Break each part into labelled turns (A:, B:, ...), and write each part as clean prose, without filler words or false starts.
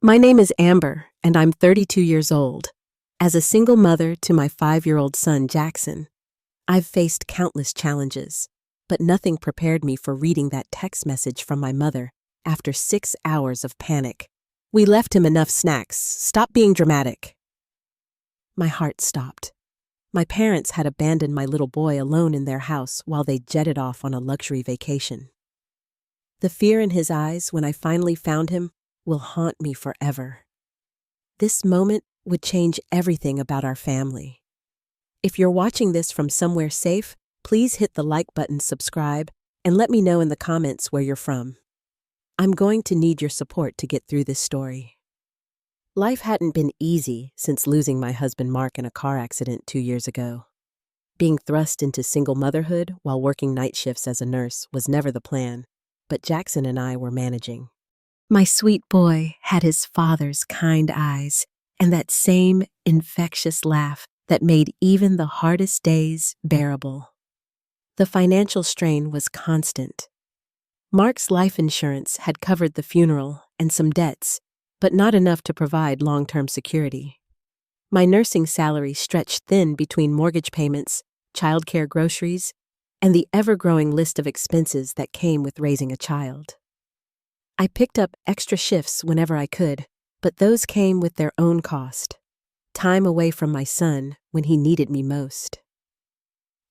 A: My name is Amber, and I'm 32 years old. As a single mother to my 5-year-old son, Jackson, I've faced countless challenges, but nothing prepared me for reading that text message from my mother after 6 hours of panic. "We left him enough snacks. Stop being dramatic." My heart stopped. My parents had abandoned my little boy alone in their house while they jetted off on a luxury vacation. The fear in his eyes when I finally found him will haunt me forever. This moment would change everything about our family. If you're watching this from somewhere safe, please hit the like button, subscribe, and let me know in the comments where you're from. I'm going to need your support to get through this story. Life hadn't been easy since losing my husband Mark in a car accident 2 years ago. Being thrust into single motherhood while working night shifts as a nurse was never the plan, but Jackson and I were managing. My sweet boy had his father's kind eyes and that same infectious laugh that made even the hardest days bearable. The financial strain was constant. Mark's life insurance had covered the funeral and some debts, but not enough to provide long-term security. My nursing salary stretched thin between mortgage payments, childcare, groceries, and the ever-growing list of expenses that came with raising a child. I picked up extra shifts whenever I could, but those came with their own cost. Time away from my son when he needed me most.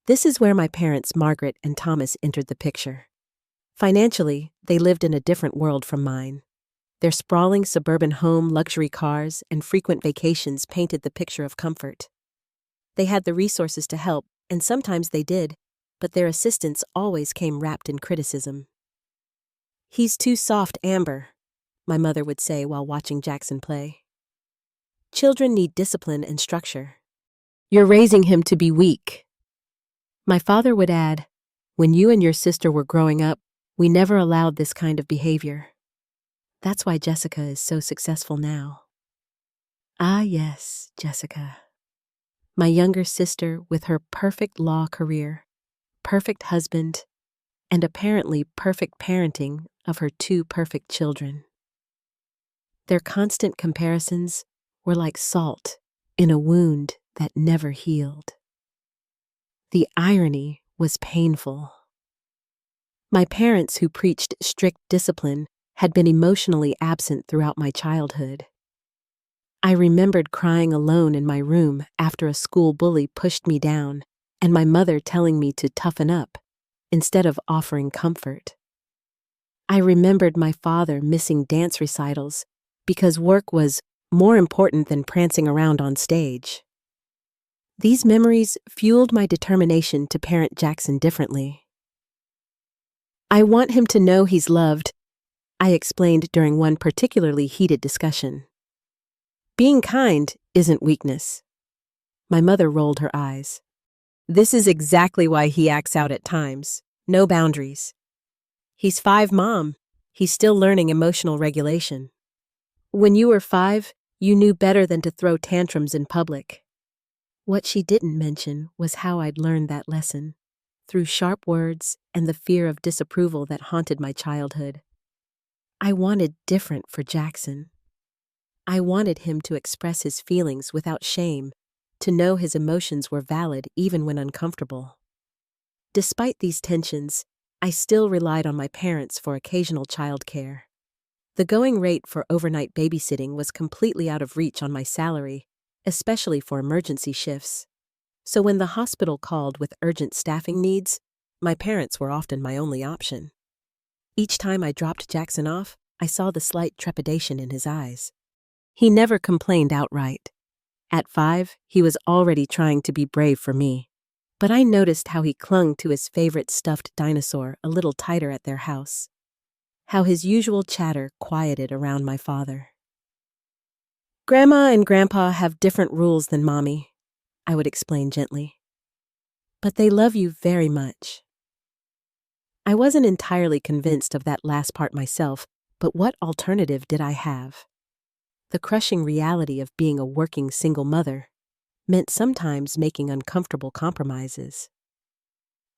A: This is where my parents, Margaret and Thomas, entered the picture. Financially, they lived in a different world from mine. Their sprawling suburban home, luxury cars, and frequent vacations painted the picture of comfort. They had the resources to help, and sometimes they did, but their assistance always came wrapped in criticism. "He's too soft, Amber," my mother would say while watching Jackson play. "Children need discipline and structure. You're raising him to be weak." My father would add, "When you and your sister were growing up, we never allowed this kind of behavior. That's why Jessica is so successful now." Ah, yes, Jessica. My younger sister with her perfect law career, perfect husband, and apparently perfect parenting of her 2 perfect children. Their constant comparisons were like salt in a wound that never healed. The irony was painful. My parents, who preached strict discipline, had been emotionally absent throughout my childhood. I remembered crying alone in my room after a school bully pushed me down, and my mother telling me to toughen up instead of offering comfort. I remembered my father missing dance recitals because work was more important than prancing around on stage. These memories fueled my determination to parent Jackson differently. "I want him to know he's loved," I explained during one particularly heated discussion. "Being kind isn't weakness." My mother rolled her eyes. "This is exactly why he acts out at times. No boundaries. He's 5, Mom. He's still learning emotional regulation. When you were 5, you knew better than to throw tantrums in public." What she didn't mention was how I'd learned that lesson, through sharp words and the fear of disapproval that haunted my childhood. I wanted different for Jackson. I wanted him to express his feelings without shame, to know his emotions were valid even when uncomfortable. Despite these tensions, I still relied on my parents for occasional childcare. The going rate for overnight babysitting was completely out of reach on my salary, especially for emergency shifts. So when the hospital called with urgent staffing needs, my parents were often my only option. Each time I dropped Jackson off, I saw the slight trepidation in his eyes. He never complained outright. At 5, he was already trying to be brave for me. But I noticed how he clung to his favorite stuffed dinosaur a little tighter at their house. How his usual chatter quieted around my father. "Grandma and Grandpa have different rules than Mommy," I would explain gently. "But they love you very much." I wasn't entirely convinced of that last part myself, but what alternative did I have? The crushing reality of being a working single mother meant sometimes making uncomfortable compromises.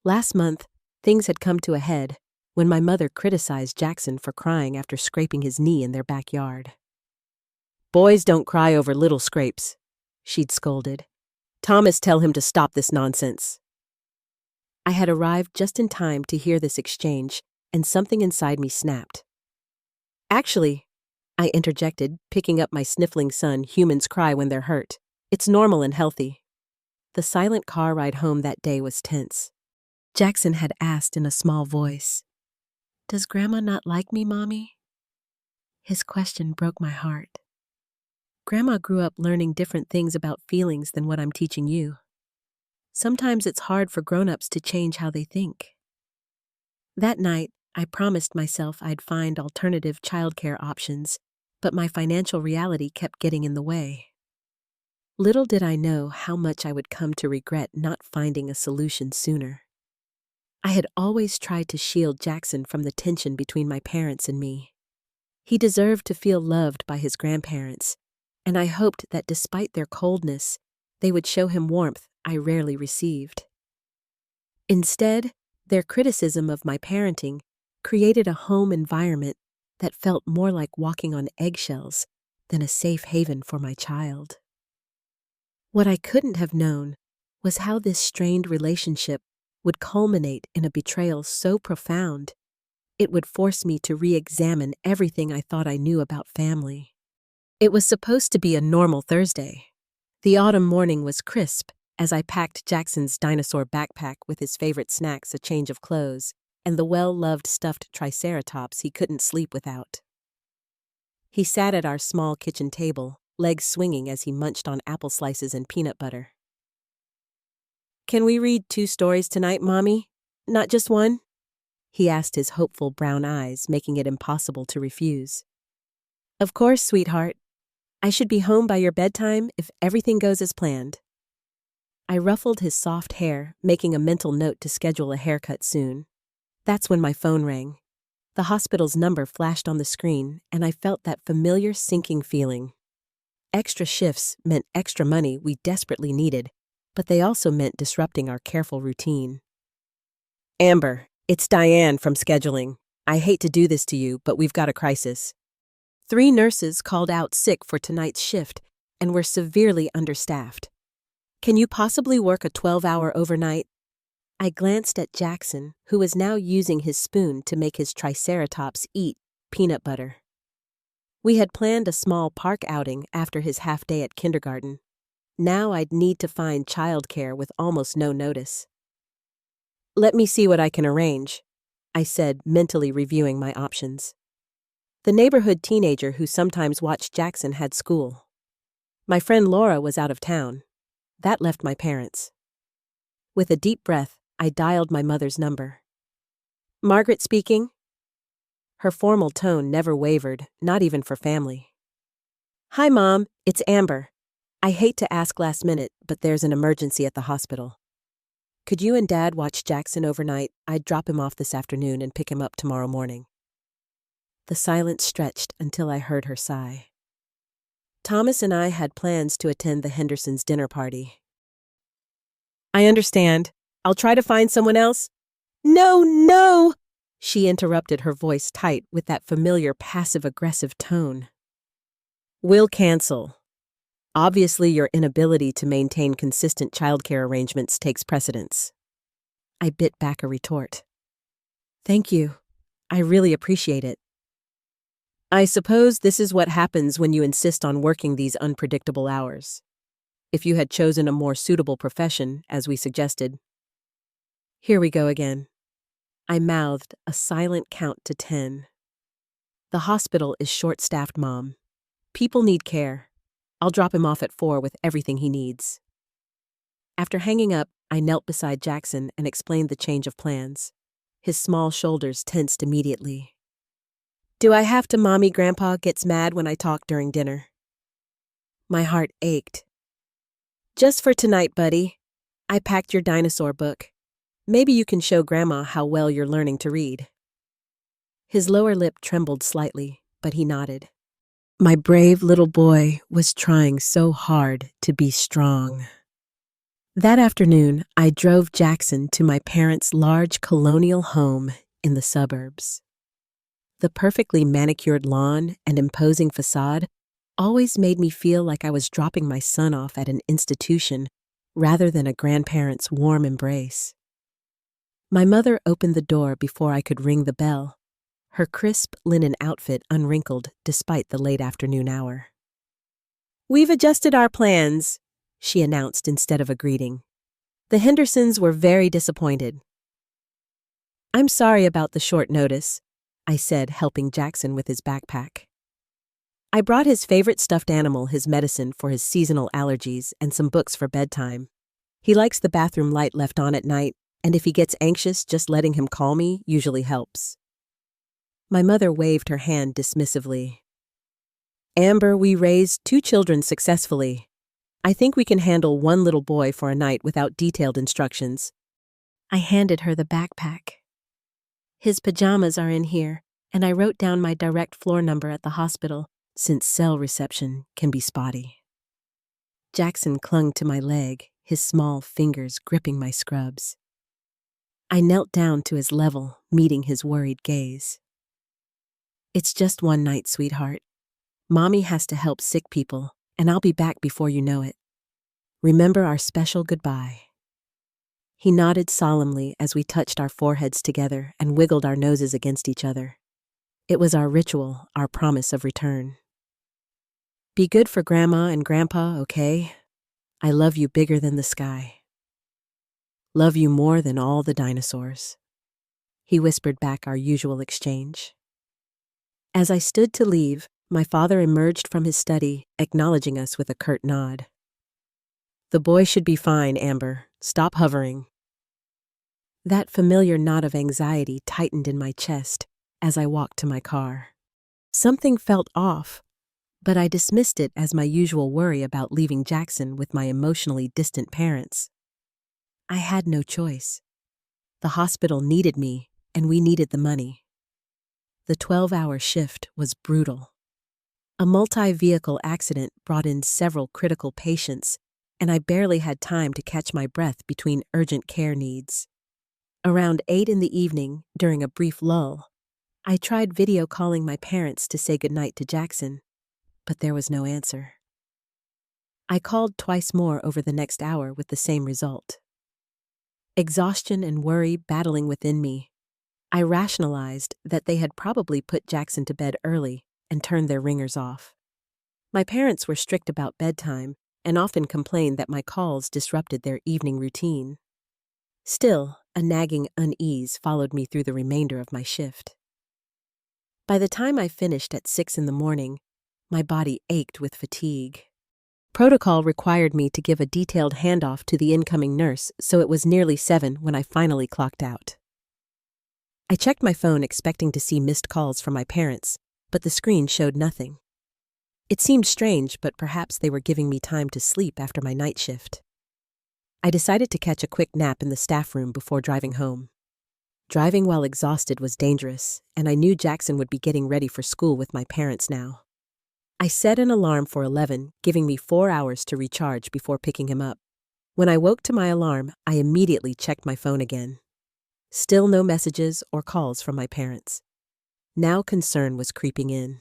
A: Last month, things had come to a head when my mother criticized Jackson for crying after scraping his knee in their backyard. Boys don't cry over little scrapes, she'd scolded. Thomas, tell him to stop this nonsense. I had arrived just in time to hear this exchange, and something inside me snapped. Actually, I interjected, picking up my sniffling son, humans cry when they're hurt. It's normal and healthy. The silent car ride home that day was tense. Jackson had asked in a small voice, "Does Grandma not like me, Mommy?" His question broke my heart. Grandma grew up learning different things about feelings than what I'm teaching you. Sometimes it's hard for grown-ups to change how they think. That night, I promised myself I'd find alternative childcare options, but my financial reality kept getting in the way. Little did I know how much I would come to regret not finding a solution sooner. I had always tried to shield Jackson from the tension between my parents and me. He deserved to feel loved by his grandparents, and I hoped that despite their coldness, they would show him warmth I rarely received. Instead, their criticism of my parenting created a home environment that felt more like walking on eggshells than a safe haven for my child. What I couldn't have known was how this strained relationship would culminate in a betrayal so profound, it would force me to re-examine everything I thought I knew about family. It was supposed to be a normal Thursday. The autumn morning was crisp as I packed Jackson's dinosaur backpack with his favorite snacks, a change of clothes, and the well-loved stuffed triceratops he couldn't sleep without. He sat at our small kitchen table, legs swinging as he munched on apple slices and peanut butter. "Can we read 2 stories tonight, Mommy? Not just one?" he asked, his hopeful brown eyes making it impossible to refuse. "Of course, sweetheart. I should be home by your bedtime if everything goes as planned." I ruffled his soft hair, making a mental note to schedule a haircut soon. That's when my phone rang. The hospital's number flashed on the screen, and I felt that familiar sinking feeling. Extra shifts meant extra money we desperately needed, but they also meant disrupting our careful routine. "Amber, it's Diane from scheduling. I hate to do this to you, but we've got a crisis. 3 nurses called out sick for tonight's shift, and we're severely understaffed. Can you possibly work a 12-hour overnight?" I glanced at Jackson, who was now using his spoon to make his triceratops eat peanut butter. We had planned a small park outing after his half-day at kindergarten. Now I'd need to find childcare with almost no notice. "Let me see what I can arrange," I said, mentally reviewing my options. The neighborhood teenager who sometimes watched Jackson had school. My friend Laura was out of town. That left my parents. With a deep breath, I dialed my mother's number. "Margaret speaking?" Her formal tone never wavered, not even for family. "Hi, Mom, it's Amber. I hate to ask last minute, but there's an emergency at the hospital. Could you and Dad watch Jackson overnight? I'd drop him off this afternoon and pick him up tomorrow morning." The silence stretched until I heard her sigh. Thomas and I had plans to attend the Hendersons' dinner party. "I understand. I'll try to find someone else." No, she interrupted, her voice tight with that familiar passive-aggressive tone. "We'll cancel. Obviously, your inability to maintain consistent childcare arrangements takes precedence." I bit back a retort. "Thank you. I really appreciate it. I suppose this is what happens when you insist on working these unpredictable hours. If you had chosen a more suitable profession, as we suggested." Here we go again. I mouthed a silent count to 10. "The hospital is short-staffed, Mom. People need care. I'll drop him off at 4 with everything he needs." After hanging up, I knelt beside Jackson and explained the change of plans. His small shoulders tensed immediately. "Do I have to Mommy Grandpa gets mad when I talk during dinner?" My heart ached. "Just for tonight, buddy. I packed your dinosaur book. Maybe you can show Grandma how well you're learning to read." His lower lip trembled slightly, but he nodded. My brave little boy was trying so hard to be strong. That afternoon, I drove Jackson to my parents' large colonial home in the suburbs. The perfectly manicured lawn and imposing facade always made me feel like I was dropping my son off at an institution rather than a grandparent's warm embrace. My mother opened the door before I could ring the bell, her crisp linen outfit unwrinkled despite the late afternoon hour. "We've adjusted our plans," she announced instead of a greeting. The Hendersons were very disappointed. "I'm sorry about the short notice," I said, helping Jackson with his backpack. I brought his favorite stuffed animal, his medicine for his seasonal allergies, and some books for bedtime. He likes the bathroom light left on at night, and if he gets anxious, just letting him call me usually helps. My mother waved her hand dismissively. "Amber, we raised 2 children successfully. I think we can handle one little boy for a night without detailed instructions." I handed her the backpack. "His pajamas are in here, and I wrote down my direct floor number at the hospital, since cell reception can be spotty." Jackson clung to my leg, his small fingers gripping my scrubs. I knelt down to his level, meeting his worried gaze. "It's just one night, sweetheart. Mommy has to help sick people, and I'll be back before you know it. Remember our special goodbye." He nodded solemnly as we touched our foreheads together and wiggled our noses against each other. It was our ritual, our promise of return. "Be good for Grandma and Grandpa, okay? I love you bigger than the sky. Love you more than all the dinosaurs." He whispered back our usual exchange. As I stood to leave, my father emerged from his study, acknowledging us with a curt nod. "The boy should be fine, Amber. Stop hovering." That familiar knot of anxiety tightened in my chest as I walked to my car. Something felt off, but I dismissed it as my usual worry about leaving Jackson with my emotionally distant parents. I had no choice. The hospital needed me, and we needed the money. The 12-hour shift was brutal. A multi-vehicle accident brought in several critical patients, and I barely had time to catch my breath between urgent care needs. Around 8 in the evening, during a brief lull, I tried video calling my parents to say goodnight to Jackson, but there was no answer. I called twice more over the next hour with the same result. Exhaustion and worry battling within me, I rationalized that they had probably put Jackson to bed early and turned their ringers off. My parents were strict about bedtime and often complained that my calls disrupted their evening routine. Still, a nagging unease followed me through the remainder of my shift. By the time I finished at 6 in the morning, my body ached with fatigue. Protocol required me to give a detailed handoff to the incoming nurse, so it was nearly 7 when I finally clocked out. I checked my phone expecting to see missed calls from my parents, but the screen showed nothing. It seemed strange, but perhaps they were giving me time to sleep after my night shift. I decided to catch a quick nap in the staff room before driving home. Driving while exhausted was dangerous, and I knew Jackson would be getting ready for school with my parents now. I set an alarm for 11, giving me 4 hours to recharge before picking him up. When I woke to my alarm, I immediately checked my phone again. Still no messages or calls from my parents. Now concern was creeping in.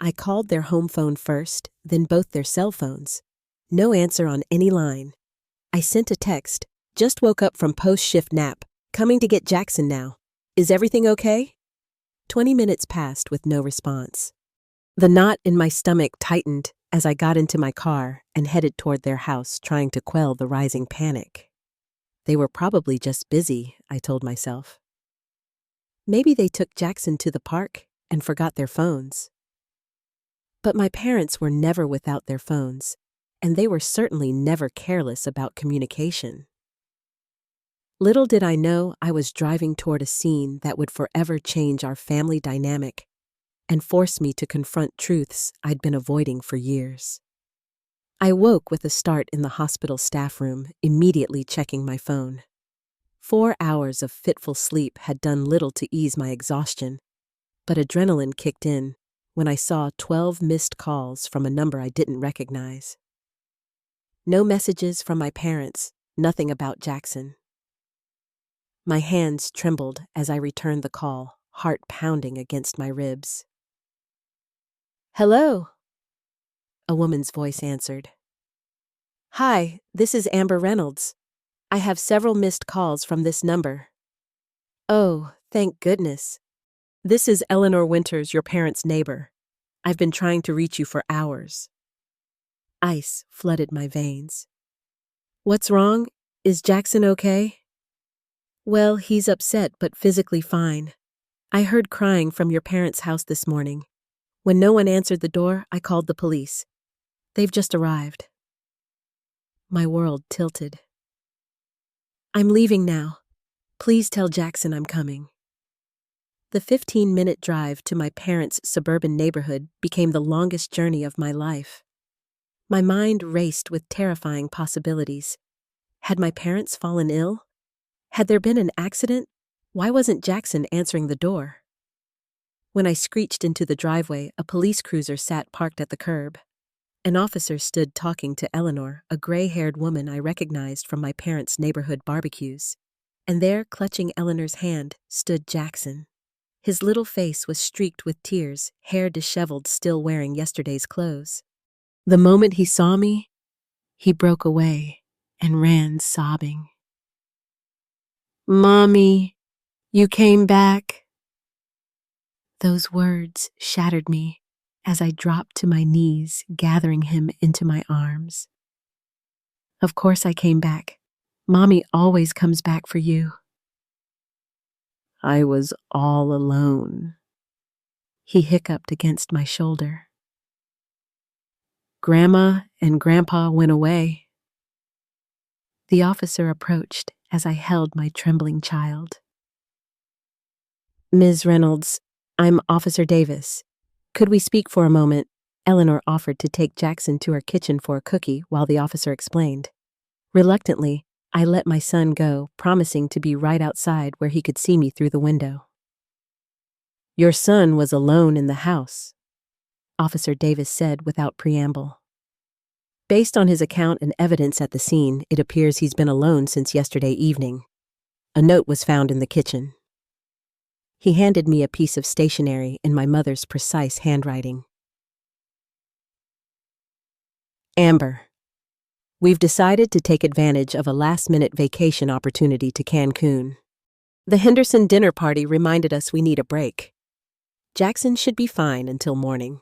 A: I called their home phone first, then both their cell phones. No answer on any line. I sent a text, "Just woke up from post-shift nap. Coming to get Jackson now. Is everything okay?" 20 minutes passed with no response. The knot in my stomach tightened as I got into my car and headed toward their house, trying to quell the rising panic. They were probably just busy, I told myself. Maybe they took Jackson to the park and forgot their phones. But my parents were never without their phones, and they were certainly never careless about communication. Little did I know I was driving toward a scene that would forever change our family dynamic and force me to confront truths I'd been avoiding for years. I woke with a start in the hospital staff room, immediately checking my phone. 4 hours of fitful sleep had done little to ease my exhaustion, but adrenaline kicked in when I saw 12 missed calls from a number I didn't recognize. No messages from my parents, nothing about Jackson. My hands trembled as I returned the call, heart pounding against my ribs. "Hello," A woman's voice answered. Hi, this is Amber Reynolds. I have several missed calls from this number. Oh, thank goodness. This is Eleanor Winters, your parents' neighbor. I've been trying to reach you for hours. Ice flooded my veins. What's wrong? Is Jackson okay? Well, he's upset but physically fine. I heard crying from your parents' house this morning. When no one answered the door, I called the police. They've just arrived. My world tilted. I'm leaving now. Please tell Jackson I'm coming. The 15-minute drive to my parents' suburban neighborhood became the longest journey of my life. My mind raced with terrifying possibilities. Had my parents fallen ill? Had there been an accident? Why wasn't Jackson answering the door? When I screeched into the driveway, a police cruiser sat parked at the curb. An officer stood talking to Eleanor, a gray-haired woman I recognized from my parents' neighborhood barbecues. And there, clutching Eleanor's hand, stood Jackson. His little face was streaked with tears, hair disheveled, still wearing yesterday's clothes. The moment he saw me, he broke away and ran sobbing. Mommy, you came back. Those words shattered me as I dropped to my knees, gathering him into my arms. Of course I came back. Mommy always comes back for you. I was all alone. He hiccuped against my shoulder. Grandma and Grandpa went away. The officer approached as I held my trembling child. Ms. Reynolds, I'm Officer Davis. Could we speak for a moment? Eleanor offered to take Jackson to her kitchen for a cookie while the officer explained. Reluctantly, I let my son go, promising to be right outside where he could see me through the window. Your son was alone in the house, Officer Davis said without preamble. Based on his account and evidence at the scene, it appears he's been alone since yesterday evening. A note was found in the kitchen. He handed me a piece of stationery in my mother's precise handwriting. Amber, we've decided to take advantage of a last-minute vacation opportunity to Cancun. The Henderson dinner party reminded us we need a break. Jackson should be fine until morning.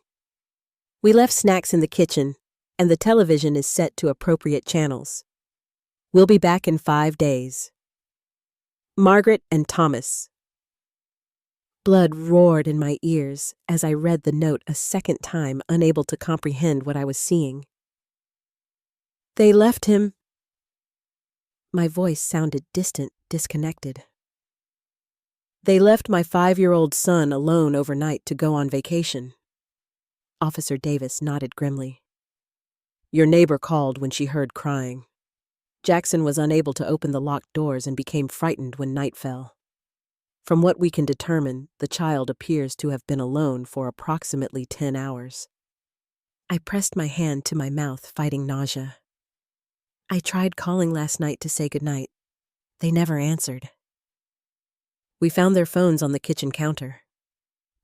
A: We left snacks in the kitchen, and the television is set to appropriate channels. We'll be back in 5 days. Margaret and Thomas. Blood roared in my ears as I read the note a second time, unable to comprehend what I was seeing. They left him. My voice sounded distant, disconnected. They left my 5-year-old son alone overnight to go on vacation. Officer Davis nodded grimly. Your neighbor called when she heard crying. Jackson was unable to open the locked doors and became frightened when night fell. From what we can determine, the child appears to have been alone for approximately 10 hours. I pressed my hand to my mouth, fighting nausea. I tried calling last night to say goodnight. They never answered. We found their phones on the kitchen counter.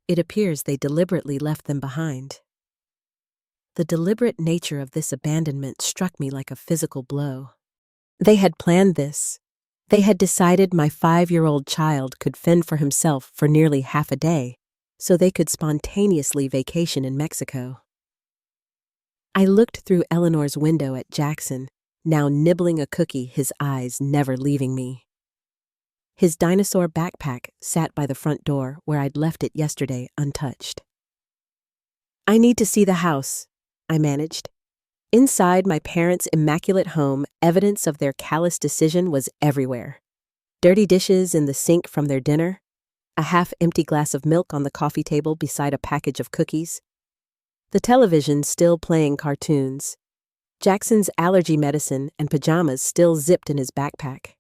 A: It appears they deliberately left them behind. The deliberate nature of this abandonment struck me like a physical blow. They had planned this. They had decided my 5-year-old child could fend for himself for nearly half a day, so they could spontaneously vacation in Mexico. I looked through Eleanor's window at Jackson, now nibbling a cookie, his eyes never leaving me. His dinosaur backpack sat by the front door where I'd left it yesterday untouched. I need to see the house, I managed. Inside my parents' immaculate home, evidence of their callous decision was everywhere. Dirty dishes in the sink from their dinner, a half-empty glass of milk on the coffee table beside a package of cookies, the television still playing cartoons, Jackson's allergy medicine and pajamas still zipped in his backpack.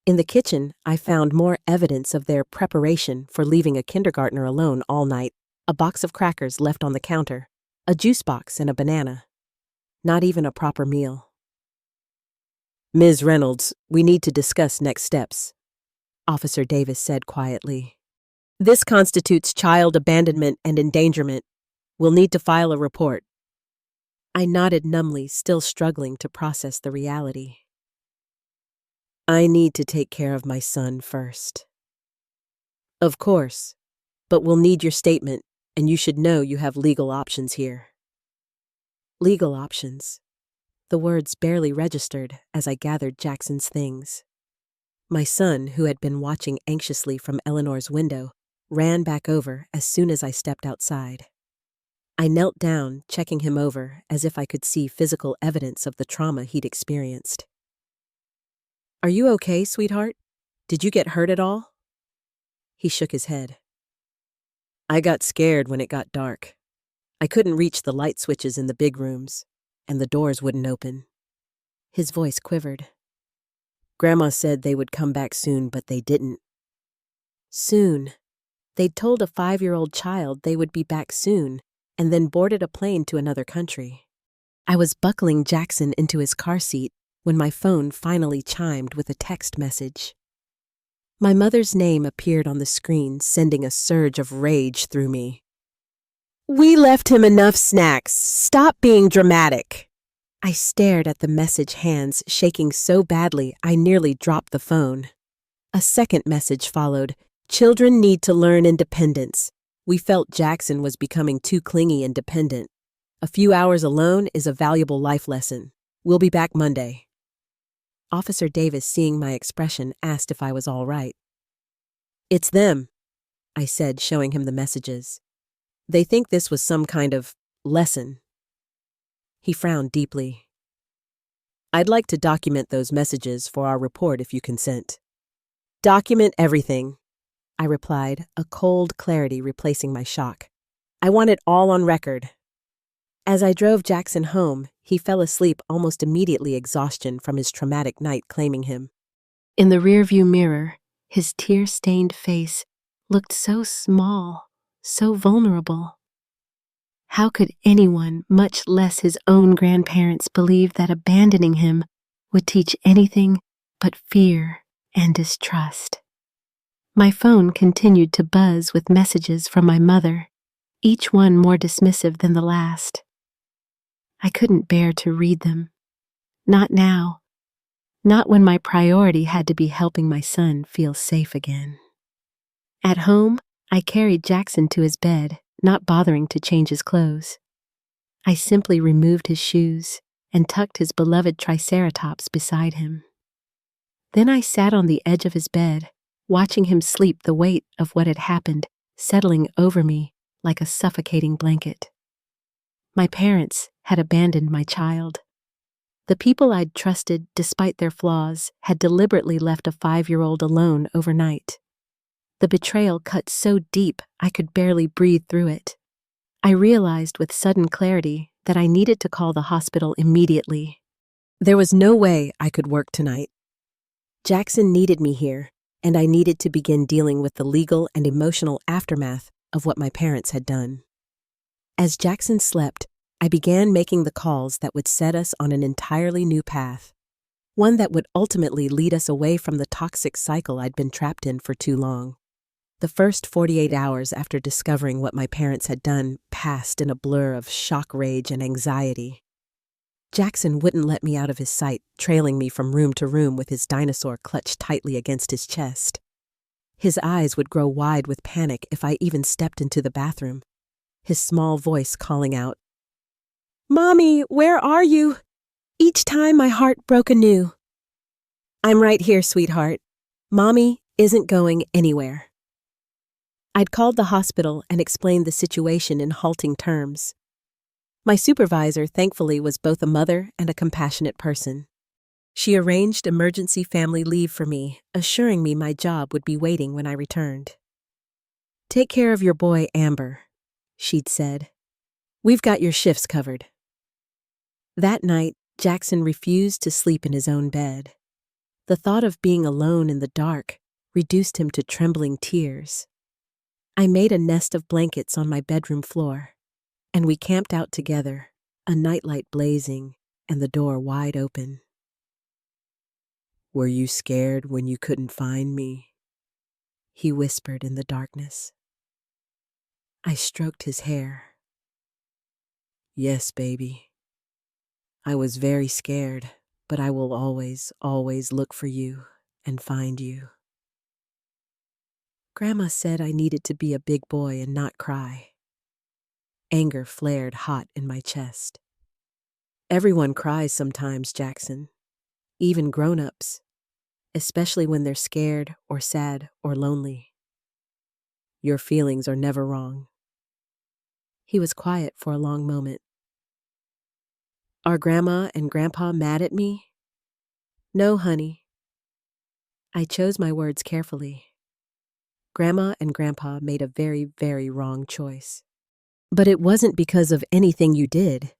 A: In the kitchen, I found more evidence of their preparation for leaving a kindergartner alone all night, a box of crackers left on the counter, a juice box and a banana. Not even a proper meal. Ms. Reynolds, we need to discuss next steps, Officer Davis said quietly. This constitutes child abandonment and endangerment. We'll need to file a report. I nodded numbly, still struggling to process the reality. I need to take care of my son first. Of course, but we'll need your statement, and you should know you have legal options here. Legal options. The words barely registered as I gathered Jackson's things. My son, who had been watching anxiously from Eleanor's window, ran back over as soon as I stepped outside. I knelt down, checking him over as if I could see physical evidence of the trauma he'd experienced. Are you okay, sweetheart? Did you get hurt at all? He shook his head. I got scared when it got dark. I couldn't reach the light switches in the big rooms, and the doors wouldn't open. His voice quivered. Grandma said they would come back soon, but they didn't. Soon. They'd told a 5-year-old child they would be back soon, and then boarded a plane to another country. I was buckling Jackson into his car seat when my phone finally chimed with a text message. My mother's name appeared on the screen, sending a surge of rage through me. We left him enough snacks. Stop being dramatic. I stared at the message, hands shaking so badly I nearly dropped the phone. A second message followed. Children need to learn independence. We felt Jackson was becoming too clingy and dependent. A few hours alone is a valuable life lesson. We'll be back Monday. Officer Davis, seeing my expression, asked if I was all right. It's them, I said, showing him the messages. They think this was some kind of lesson. He frowned deeply. I'd like to document those messages for our report if you consent. Document everything, I replied, a cold clarity replacing my shock. I want it all on record. As I drove Jackson home, he fell asleep almost immediately, exhaustion from his traumatic night claiming him. In the rearview mirror, his tear-stained face looked so small, so vulnerable. How could anyone, much less his own grandparents, believe that abandoning him would teach anything but fear and distrust? My phone continued to buzz with messages from my mother, each one more dismissive than the last. I couldn't bear to read them. Not now. Not when my priority had to be helping my son feel safe again. At home, I carried Jackson to his bed, not bothering to change his clothes. I simply removed his shoes and tucked his beloved Triceratops beside him. Then I sat on the edge of his bed, watching him sleep, the weight of what had happened settling over me like a suffocating blanket. My parents had abandoned my child. The people I'd trusted, despite their flaws, had deliberately left a 5-year-old alone overnight. The betrayal cut so deep I could barely breathe through it. I realized with sudden clarity that I needed to call the hospital immediately. There was no way I could work tonight. Jackson needed me here, and I needed to begin dealing with the legal and emotional aftermath of what my parents had done. As Jackson slept, I began making the calls that would set us on an entirely new path, one that would ultimately lead us away from the toxic cycle I'd been trapped in for too long. The first 48 hours after discovering what my parents had done passed in a blur of shock, rage, and anxiety. Jackson wouldn't let me out of his sight, trailing me from room to room with his dinosaur clutched tightly against his chest. His eyes would grow wide with panic if I even stepped into the bathroom, his small voice calling out, "Mommy, where are you?" Each time my heart broke anew. "I'm right here, sweetheart. Mommy isn't going anywhere." I'd called the hospital and explained the situation in halting terms. My supervisor, thankfully, was both a mother and a compassionate person. She arranged emergency family leave for me, assuring me my job would be waiting when I returned. "Take care of your boy, Amber," she'd said. "We've got your shifts covered." That night, Jackson refused to sleep in his own bed. The thought of being alone in the dark reduced him to trembling tears. I made a nest of blankets on my bedroom floor, and we camped out together, a nightlight blazing and the door wide open. "Were you scared when you couldn't find me?" he whispered in the darkness. I stroked his hair. "Yes, baby. I was very scared, but I will always, always look for you and find you. Grandma said I needed to be a big boy and not cry. Anger flared hot in my chest. Everyone cries sometimes, Jackson. Even grown-ups. Especially when they're scared or sad or lonely. Your feelings are never wrong. He was quiet for a long moment. Are Grandma and Grandpa mad at me? No, honey. I chose my words carefully. Grandma and Grandpa made a very, very wrong choice. But it wasn't because of anything you did.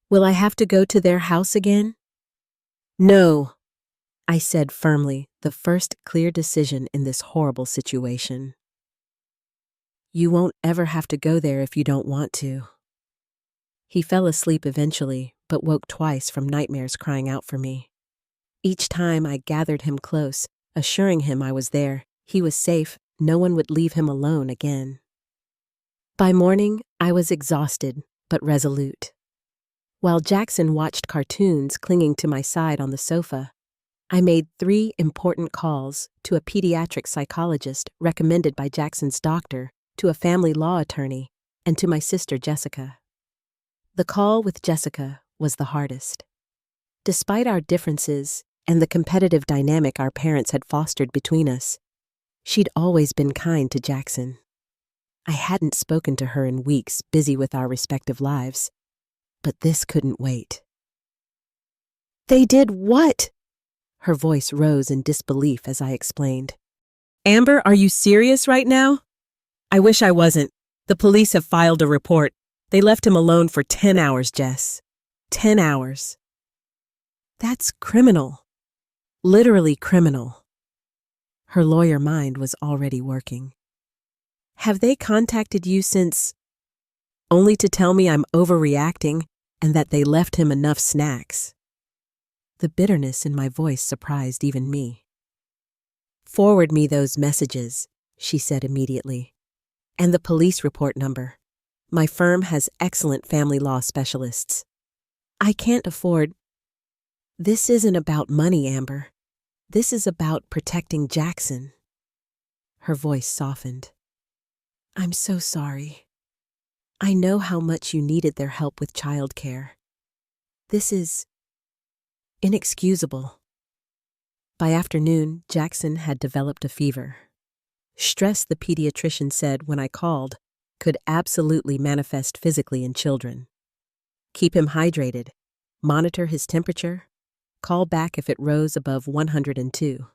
A: Will I have to go to their house again? No, I said firmly, the first clear decision in this horrible situation. You won't ever have to go there if you don't want to. He fell asleep eventually, but woke twice from nightmares crying out for me. Each time I gathered him close, assuring him I was there, he was safe, no one would leave him alone again. By morning, I was exhausted, but resolute. While Jackson watched cartoons clinging to my side on the sofa, I made 3 important calls to a pediatric psychologist recommended by Jackson's doctor, to a family law attorney, and to my sister Jessica. The call with Jessica was the hardest. Despite our differences and the competitive dynamic our parents had fostered between us, she'd always been kind to Jackson. I hadn't spoken to her in weeks, busy with our respective lives, but this couldn't wait. They did what? Her voice rose in disbelief as I explained. Amber, are you serious right now? I wish I wasn't. The police have filed a report. They left him alone for 10 hours, Jess. 10 hours. That's criminal. Literally criminal. Her lawyer mind was already working. Have they contacted you since? Only to tell me I'm overreacting and that they left him enough snacks. The bitterness in my voice surprised even me. Forward me those messages, she said immediately. And the police report number. My firm has excellent family law specialists. I can't afford. This isn't about money, Amber. This is about protecting Jackson. Her voice softened. I'm so sorry. I know how much you needed their help with childcare. This is inexcusable. By afternoon, Jackson had developed a fever. Stress, the pediatrician said when I called, could absolutely manifest physically in children. Keep him hydrated, monitor his temperature, call back if it rose above 102.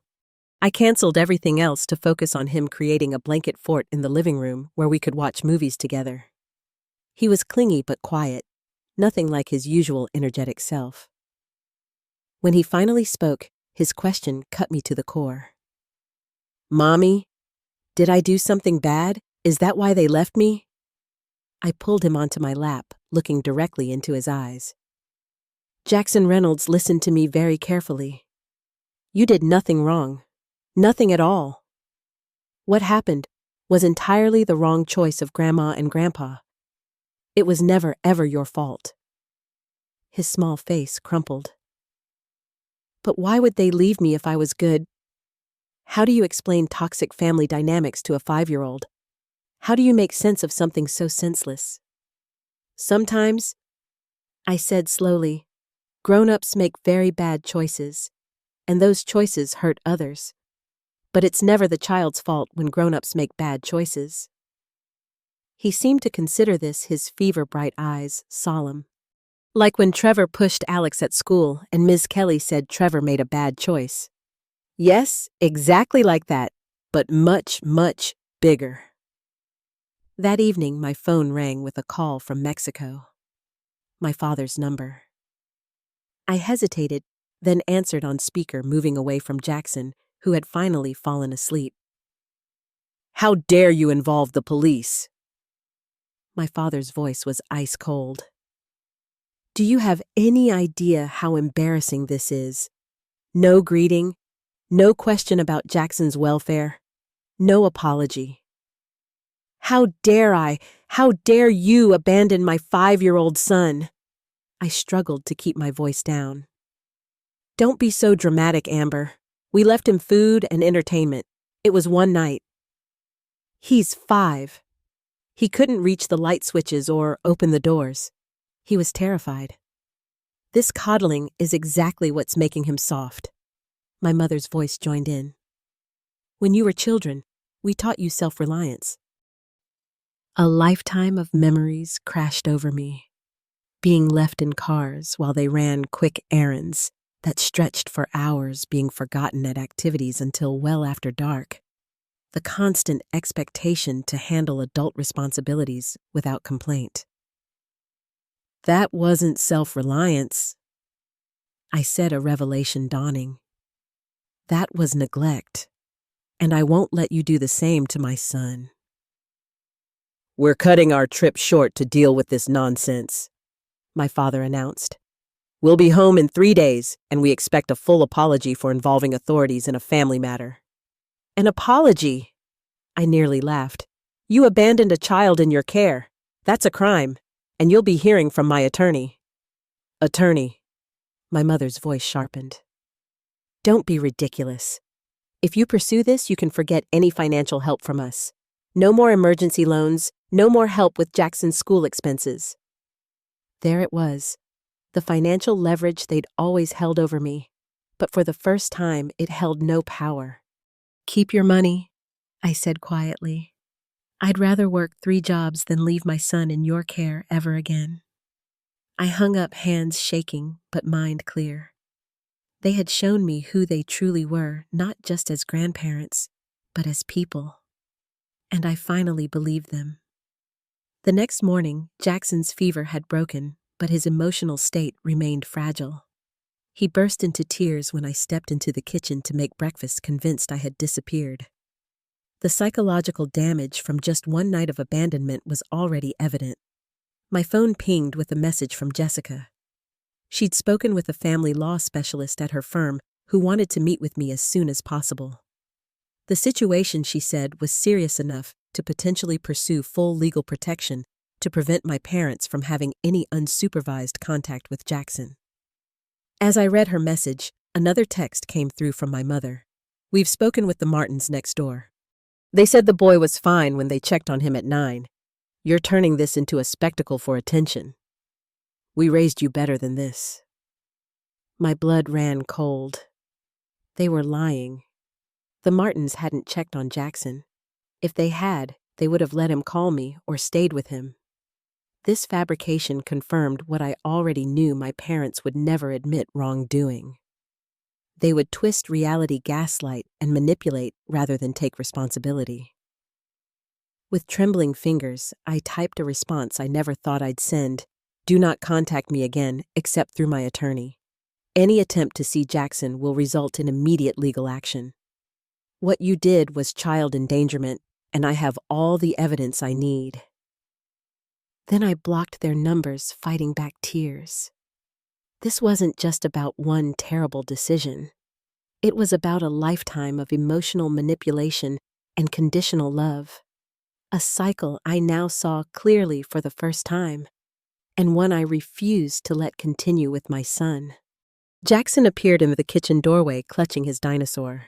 A: I canceled everything else to focus on him creating a blanket fort in the living room where we could watch movies together. He was clingy but quiet, nothing like his usual energetic self. When he finally spoke, his question cut me to the core. Mommy, did I do something bad? Is that why they left me? I pulled him onto my lap, looking directly into his eyes. Jackson Reynolds listened to me very carefully. You did nothing wrong. Nothing at all. What happened was entirely the wrong choice of Grandma and Grandpa. It was never, ever your fault. His small face crumpled. But why would they leave me if I was good? How do you explain toxic family dynamics to a 5-year-old? How do you make sense of something so senseless? Sometimes, I said slowly, grown-ups make very bad choices, and those choices hurt others. But it's never the child's fault when grown-ups make bad choices. He seemed to consider this, his fever-bright eyes solemn. Like when Trevor pushed Alex at school and Ms. Kelly said Trevor made a bad choice. Yes, exactly like that, but much, much bigger. That evening, my phone rang with a call from Mexico. My father's number. I hesitated, then answered on speaker, moving away from Jackson, who had finally fallen asleep. How dare you involve the police? My father's voice was ice cold. Do you have any idea how embarrassing this is? No greeting, no question about Jackson's welfare, no apology. How dare you abandon my 5-year-old son? I struggled to keep my voice down. Don't be so dramatic, Amber. We left him food and entertainment. It was one night. He's 5. He couldn't reach the light switches or open the doors. He was terrified. This coddling is exactly what's making him soft. My mother's voice joined in. When you were children, we taught you self-reliance. A lifetime of memories crashed over me. Being left in cars while they ran quick errands that stretched for hours, being forgotten at activities until well after dark. The constant expectation to handle adult responsibilities without complaint. That wasn't self-reliance, I said, a revelation dawning. That was neglect, and I won't let you do the same to my son. We're cutting our trip short to deal with this nonsense, my father announced. We'll be home in 3 days, and we expect a full apology for involving authorities in a family matter. An apology? I nearly laughed. You abandoned a child in your care. That's a crime, and you'll be hearing from my attorney. Attorney. My mother's voice sharpened. Don't be ridiculous. If you pursue this, you can forget any financial help from us. No more emergency loans, no more help with Jackson's school expenses. There it was, the financial leverage they'd always held over me, but for the first time it held no power. Keep your money, I said quietly. I'd rather work 3 jobs than leave my son in your care ever again. I hung up, hands shaking, but mind clear. They had shown me who they truly were, not just as grandparents, but as people. And I finally believed them. The next morning, Jackson's fever had broken, but his emotional state remained fragile. He burst into tears when I stepped into the kitchen to make breakfast, convinced I had disappeared. The psychological damage from just one night of abandonment was already evident. My phone pinged with a message from Jessica. She'd spoken with a family law specialist at her firm who wanted to meet with me as soon as possible. The situation, she said, was serious enough to potentially pursue full legal protection to prevent my parents from having any unsupervised contact with Jackson. As I read her message, another text came through from my mother. We've spoken with the Martins next door. They said the boy was fine when they checked on him at 9. You're turning this into a spectacle for attention. We raised you better than this. My blood ran cold. They were lying. The Martins hadn't checked on Jackson. If they had, they would have let him call me or stayed with him. This fabrication confirmed what I already knew: my parents would never admit wrongdoing. They would twist reality, gaslight, and manipulate rather than take responsibility. With trembling fingers, I typed a response I never thought I'd send. Do not contact me again, except through my attorney. Any attempt to see Jackson will result in immediate legal action. What you did was child endangerment, and I have all the evidence I need. Then I blocked their numbers, fighting back tears. This wasn't just about one terrible decision. It was about a lifetime of emotional manipulation and conditional love. A cycle I now saw clearly for the first time, and one I refused to let continue with my son. Jackson appeared in the kitchen doorway, clutching his dinosaur.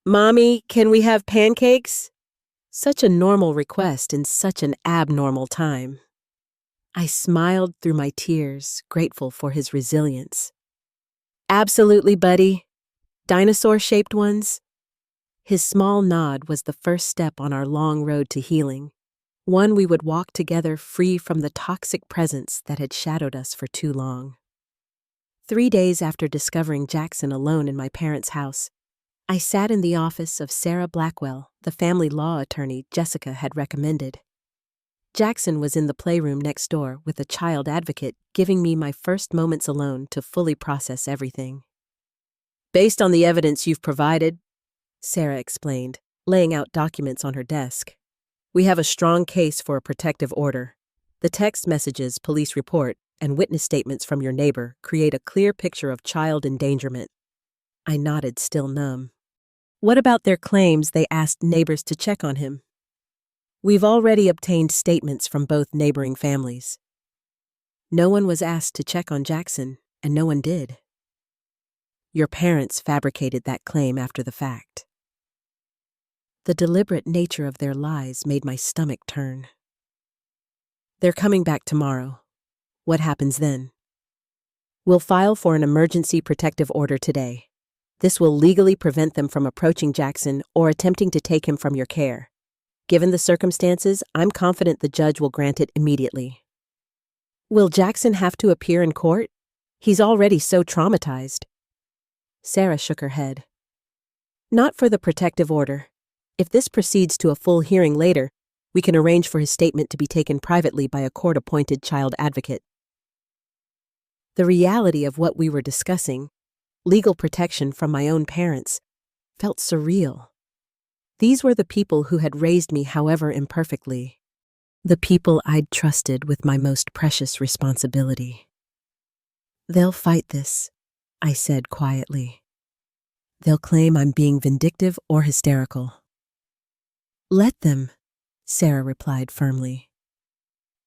A: Mommy, can we have pancakes? Such a normal request in such an abnormal time. I smiled through my tears, grateful for his resilience. Absolutely, buddy. Dinosaur-shaped ones? His small nod was the first step on our long road to healing, one we would walk together free from the toxic presence that had shadowed us for too long. 3 days after discovering Jackson alone in my parents' house, I sat in the office of Sarah Blackwell, the family law attorney Jessica had recommended. Jackson was in the playroom next door with a child advocate, giving me my first moments alone to fully process everything. Based on the evidence you've provided, Sarah explained, laying out documents on her desk, we have a strong case for a protective order. The text messages, police report, and witness statements from your neighbor create a clear picture of child endangerment. I nodded, still numb. What about their claims they asked neighbors to check on him? We've already obtained statements from both neighboring families. No one was asked to check on Jackson, and no one did. Your parents fabricated that claim after the fact. The deliberate nature of their lies made my stomach turn. They're coming back tomorrow. What happens then? We'll file for an emergency protective order today. This will legally prevent them from approaching Jackson or attempting to take him from your care. Given the circumstances, I'm confident the judge will grant it immediately. Will Jackson have to appear in court? He's already so traumatized. Sarah shook her head. Not for the protective order. If this proceeds to a full hearing later, we can arrange for his statement to be taken privately by a court-appointed child advocate. The reality of what we were discussing, legal protection from my own parents, felt surreal. These were the people who had raised me, however imperfectly. The people I'd trusted with my most precious responsibility. They'll fight this, I said quietly. They'll claim I'm being vindictive or hysterical. Let them, Sarah replied firmly.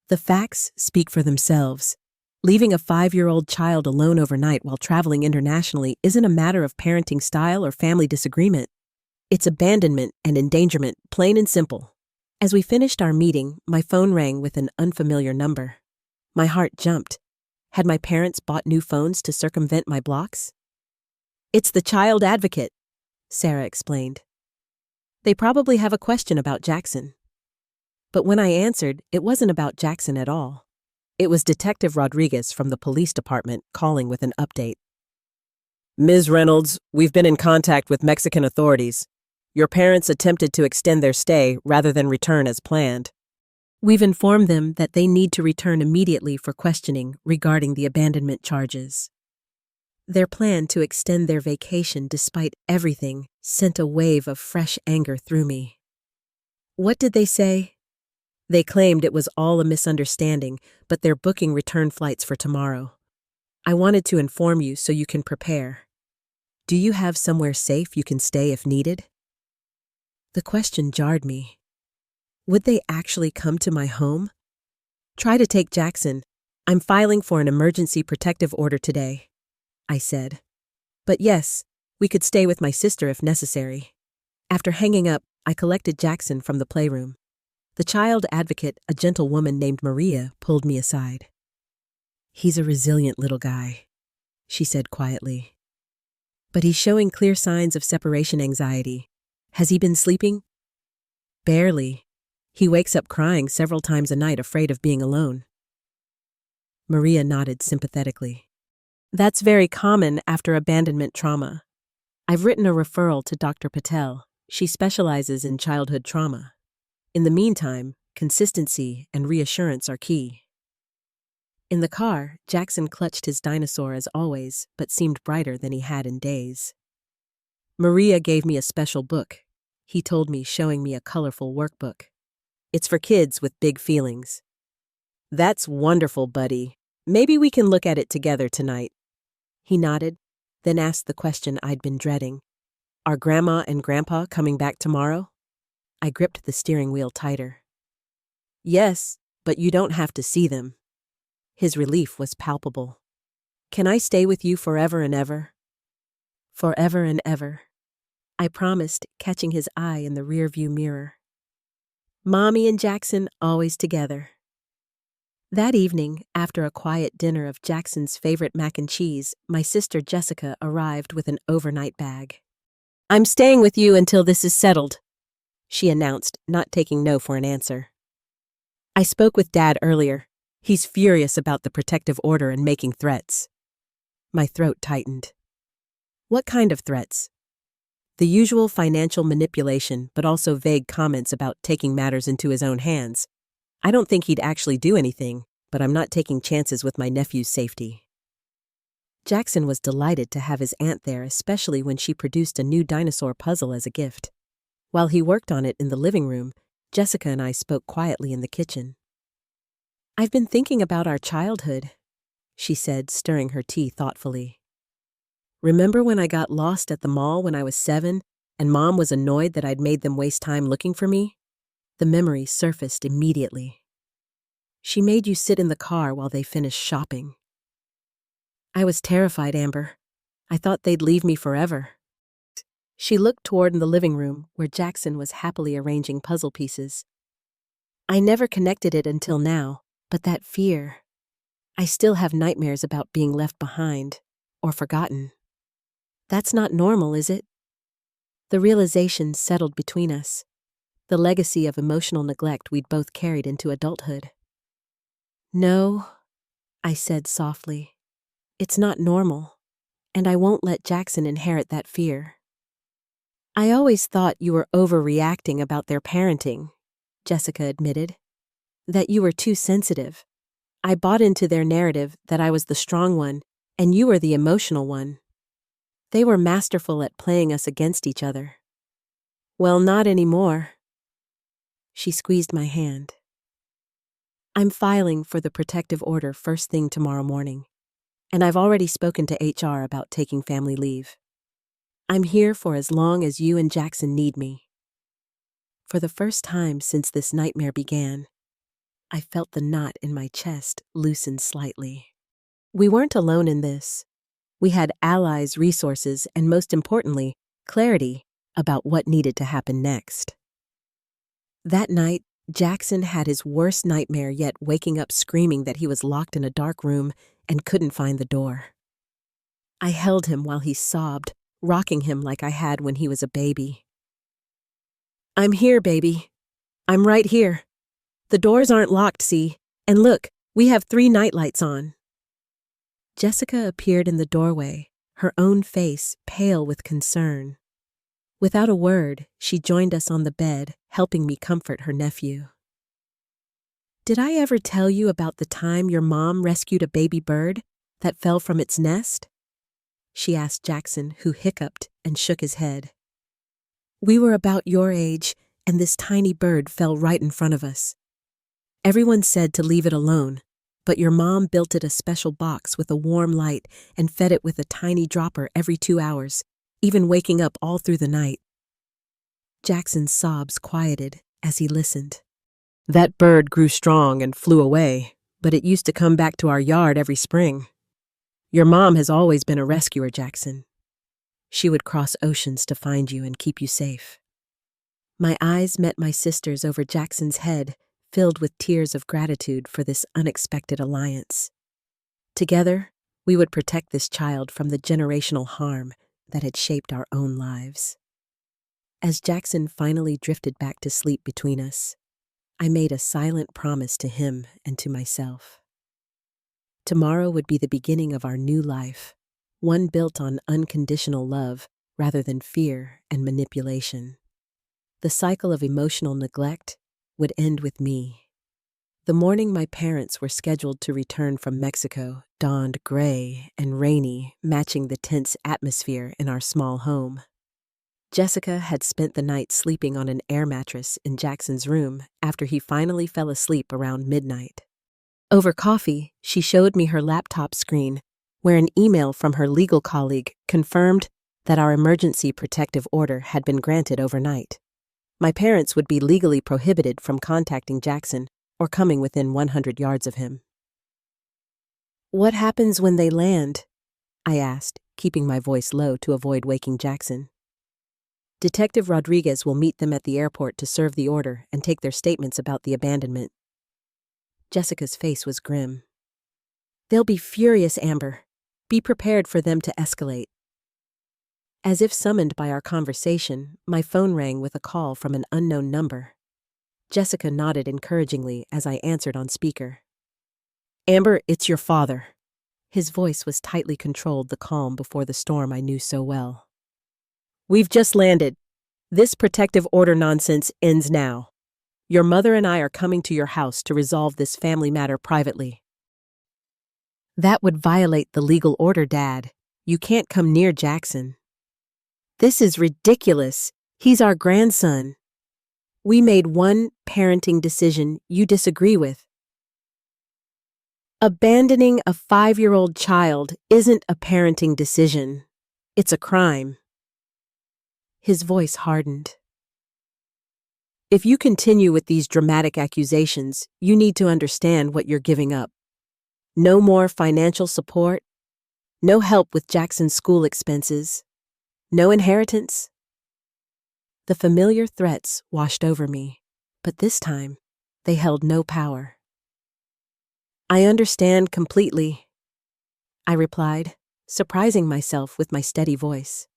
A: The facts speak for themselves. Leaving a 5-year-old child alone overnight while traveling internationally isn't a matter of parenting style or family disagreement. It's abandonment and endangerment, plain and simple. As we finished our meeting, my phone rang with an unfamiliar number. My heart jumped. Had my parents bought new phones to circumvent my blocks? It's the child advocate, Sarah explained. They probably have a question about Jackson. But when I answered, it wasn't about Jackson at all. It was Detective Rodriguez from the police department calling with an update. Ms. Reynolds, we've been in contact with Mexican authorities. Your parents attempted to extend their stay rather than return as planned. We've informed them that they need to return immediately for questioning regarding the abandonment charges. Their plan to extend their vacation despite everything sent a wave of fresh anger through me. What did they say? They claimed it was all a misunderstanding, but they're booking return flights for tomorrow. I wanted to inform you so you can prepare. Do you have somewhere safe you can stay if needed? The question jarred me. Would they actually come to my home? Try to take Jackson. I'm filing for an emergency protective order today, I said. But yes, we could stay with my sister if necessary. After hanging up, I collected Jackson from the playroom. The child advocate, a gentle woman named Maria, pulled me aside. He's a resilient little guy, she said quietly. But he's showing clear signs of separation anxiety. Has he been sleeping? Barely. He wakes up crying several times a night, afraid of being alone. Maria nodded sympathetically. That's very common after abandonment trauma. I've written a referral to Dr. Patel. She specializes in childhood trauma. In the meantime, consistency and reassurance are key. In the car, Jackson clutched his dinosaur as always, but seemed brighter than he had in days. Maria gave me a special book, he told me, showing me a colorful workbook. It's for kids with big feelings. That's wonderful, buddy. Maybe we can look at it together tonight. He nodded, then asked the question I'd been dreading. Are Grandma and Grandpa coming back tomorrow? I gripped the steering wheel tighter. Yes, but you don't have to see them. His relief was palpable. Can I stay with you forever and ever? Forever and ever, I promised, catching his eye in the rearview mirror. Mommy and Jackson always together. That evening, after a quiet dinner of Jackson's favorite mac and cheese, my sister Jessica arrived with an overnight bag. I'm staying with you until this is settled, she announced, not taking no for an answer. I spoke with Dad earlier. He's furious about the protective order and making threats. My throat tightened. What kind of threats? The usual financial manipulation, but also vague comments about taking matters into his own hands. I don't think he'd actually do anything, but I'm not taking chances with my nephew's safety. Jackson was delighted to have his aunt there, especially when she produced a new dinosaur puzzle as a gift. While he worked on it in the living room, Jessica and I spoke quietly in the kitchen. I've been thinking about our childhood, she said, stirring her tea thoughtfully. Remember when I got lost at the mall when I was 7 and Mom was annoyed that I'd made them waste time looking for me? The memory surfaced immediately. She made you sit in the car while they finished shopping. I was terrified, Amber. I thought they'd leave me forever. She looked toward the living room where Jackson was happily arranging puzzle pieces. I never connected it until now, but that fear. I still have nightmares about being left behind or forgotten. That's not normal, is it? The realization settled between us, the legacy of emotional neglect we'd both carried into adulthood. No, I said softly. It's not normal, and I won't let Jackson inherit that fear. I always thought you were overreacting about their parenting, Jessica admitted. That you were too sensitive. I bought into their narrative that I was the strong one, and you were the emotional one. They were masterful at playing us against each other. Well, not anymore. She squeezed my hand. I'm filing for the protective order first thing tomorrow morning, and I've already spoken to HR about taking family leave. I'm here for as long as you and Jackson need me. For the first time since this nightmare began, I felt the knot in my chest loosen slightly. We weren't alone in this. We had allies, resources, and most importantly, clarity about what needed to happen next. That night, Jackson had his worst nightmare yet, waking up screaming that he was locked in a dark room and couldn't find the door. I held him while he sobbed, rocking him like I had when he was a baby. I'm here, baby. I'm right here. The doors aren't locked, see? And look, we have 3 nightlights on. Jessica appeared in the doorway, her own face pale with concern. Without a word, she joined us on the bed, helping me comfort her nephew. Did I ever tell you about the time your mom rescued a baby bird that fell from its nest? She asked Jackson, who hiccuped and shook his head. We were about your age, and this tiny bird fell right in front of us. Everyone said to leave it alone, but your mom built it a special box with a warm light and fed it with a tiny dropper every 2 hours, even waking up all through the night. Jackson's sobs quieted as he listened. That bird grew strong and flew away, but it used to come back to our yard every spring. Your mom has always been a rescuer, Jackson. She would cross oceans to find you and keep you safe. My eyes met my sister's over Jackson's head, filled with tears of gratitude for this unexpected alliance. Together, we would protect this child from the generational harm that had shaped our own lives. As Jackson finally drifted back to sleep between us, I made a silent promise to him and to myself. Tomorrow would be the beginning of our new life, one built on unconditional love rather than fear and manipulation. The cycle of emotional neglect would end with me. The morning my parents were scheduled to return from Mexico dawned gray and rainy, matching the tense atmosphere in our small home. Jessica had spent the night sleeping on an air mattress in Jackson's room after he finally fell asleep around midnight. Over coffee, she showed me her laptop screen, where an email from her legal colleague confirmed that our emergency protective order had been granted overnight. My parents would be legally prohibited from contacting Jackson or coming within 100 yards of him. What happens when they land? I asked, keeping my voice low to avoid waking Jackson. Detective Rodriguez will meet them at the airport to serve the order and take their statements about the abandonment. Jessica's face was grim. They'll be furious, Amber. Be prepared for them to escalate. As if summoned by our conversation, my phone rang with a call from an unknown number. Jessica nodded encouragingly as I answered on speaker. Amber, it's your father. His voice was tightly controlled, the calm before the storm I knew so well. We've just landed. This protective order nonsense ends now. Your mother and I are coming to your house to resolve this family matter privately. That would violate the legal order, Dad. You can't come near Jackson. This is ridiculous. He's our grandson. We made one parenting decision you disagree with. Abandoning a 5-year-old child isn't a parenting decision. It's a crime. His voice hardened. If you continue with these dramatic accusations, you need to understand what you're giving up. No more financial support, no help with Jackson's school expenses, no inheritance. The familiar threats washed over me, but this time, they held no power. I understand completely, I replied, surprising myself with my steady voice.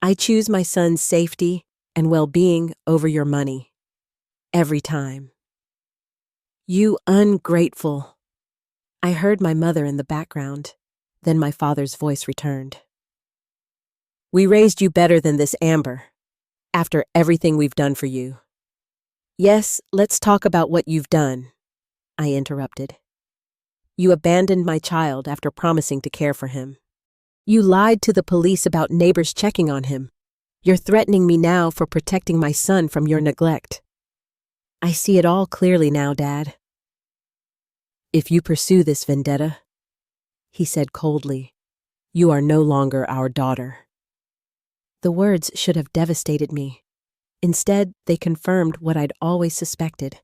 A: I choose my son's safety and well-being over your money. Every time. You ungrateful. I heard my mother in the background. Then my father's voice returned. We raised you better than this, Amber, after everything we've done for you. Yes, let's talk about what you've done, I interrupted. You abandoned my child after promising to care for him. You lied to the police about neighbors checking on him. You're threatening me now for protecting my son from your neglect. I see it all clearly now, Dad. If you pursue this vendetta, he said coldly, you are no longer our daughter. The words should have devastated me. Instead, they confirmed what I'd always suspected.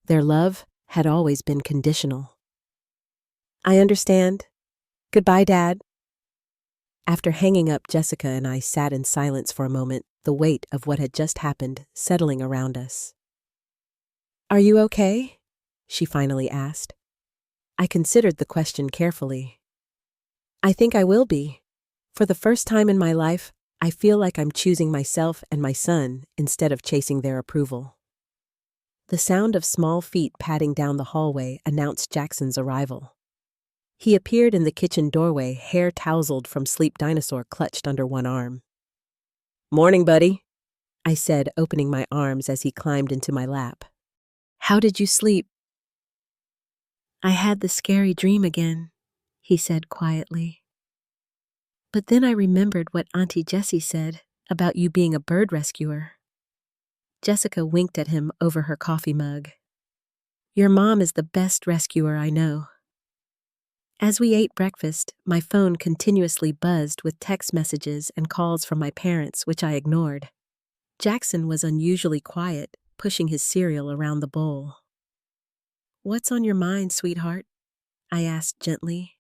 A: Their love had always been conditional. I understand. Goodbye, Dad. After hanging up, Jessica and I sat in silence for a moment, the weight of what had just happened settling around us. Are you okay? She finally asked. I considered the question carefully. I think I will be. For the first time in my life, I feel like I'm choosing myself and my son instead of chasing their approval. The sound of small feet padding down the hallway announced Jackson's arrival. He appeared in the kitchen doorway, hair tousled from sleep dinosaur clutched under one arm. Morning, buddy, I said, opening my arms as he climbed into my lap. How did you sleep? I had the scary dream again, he said quietly. But then I remembered what Auntie Jessie said about you being a bird rescuer. Jessica winked at him over her coffee mug. Your mom is the best rescuer I know. As we ate breakfast, my phone continuously buzzed with text messages and calls from my parents, which I ignored. Jackson was unusually quiet, pushing his cereal around the bowl. What's on your mind, sweetheart? I asked gently.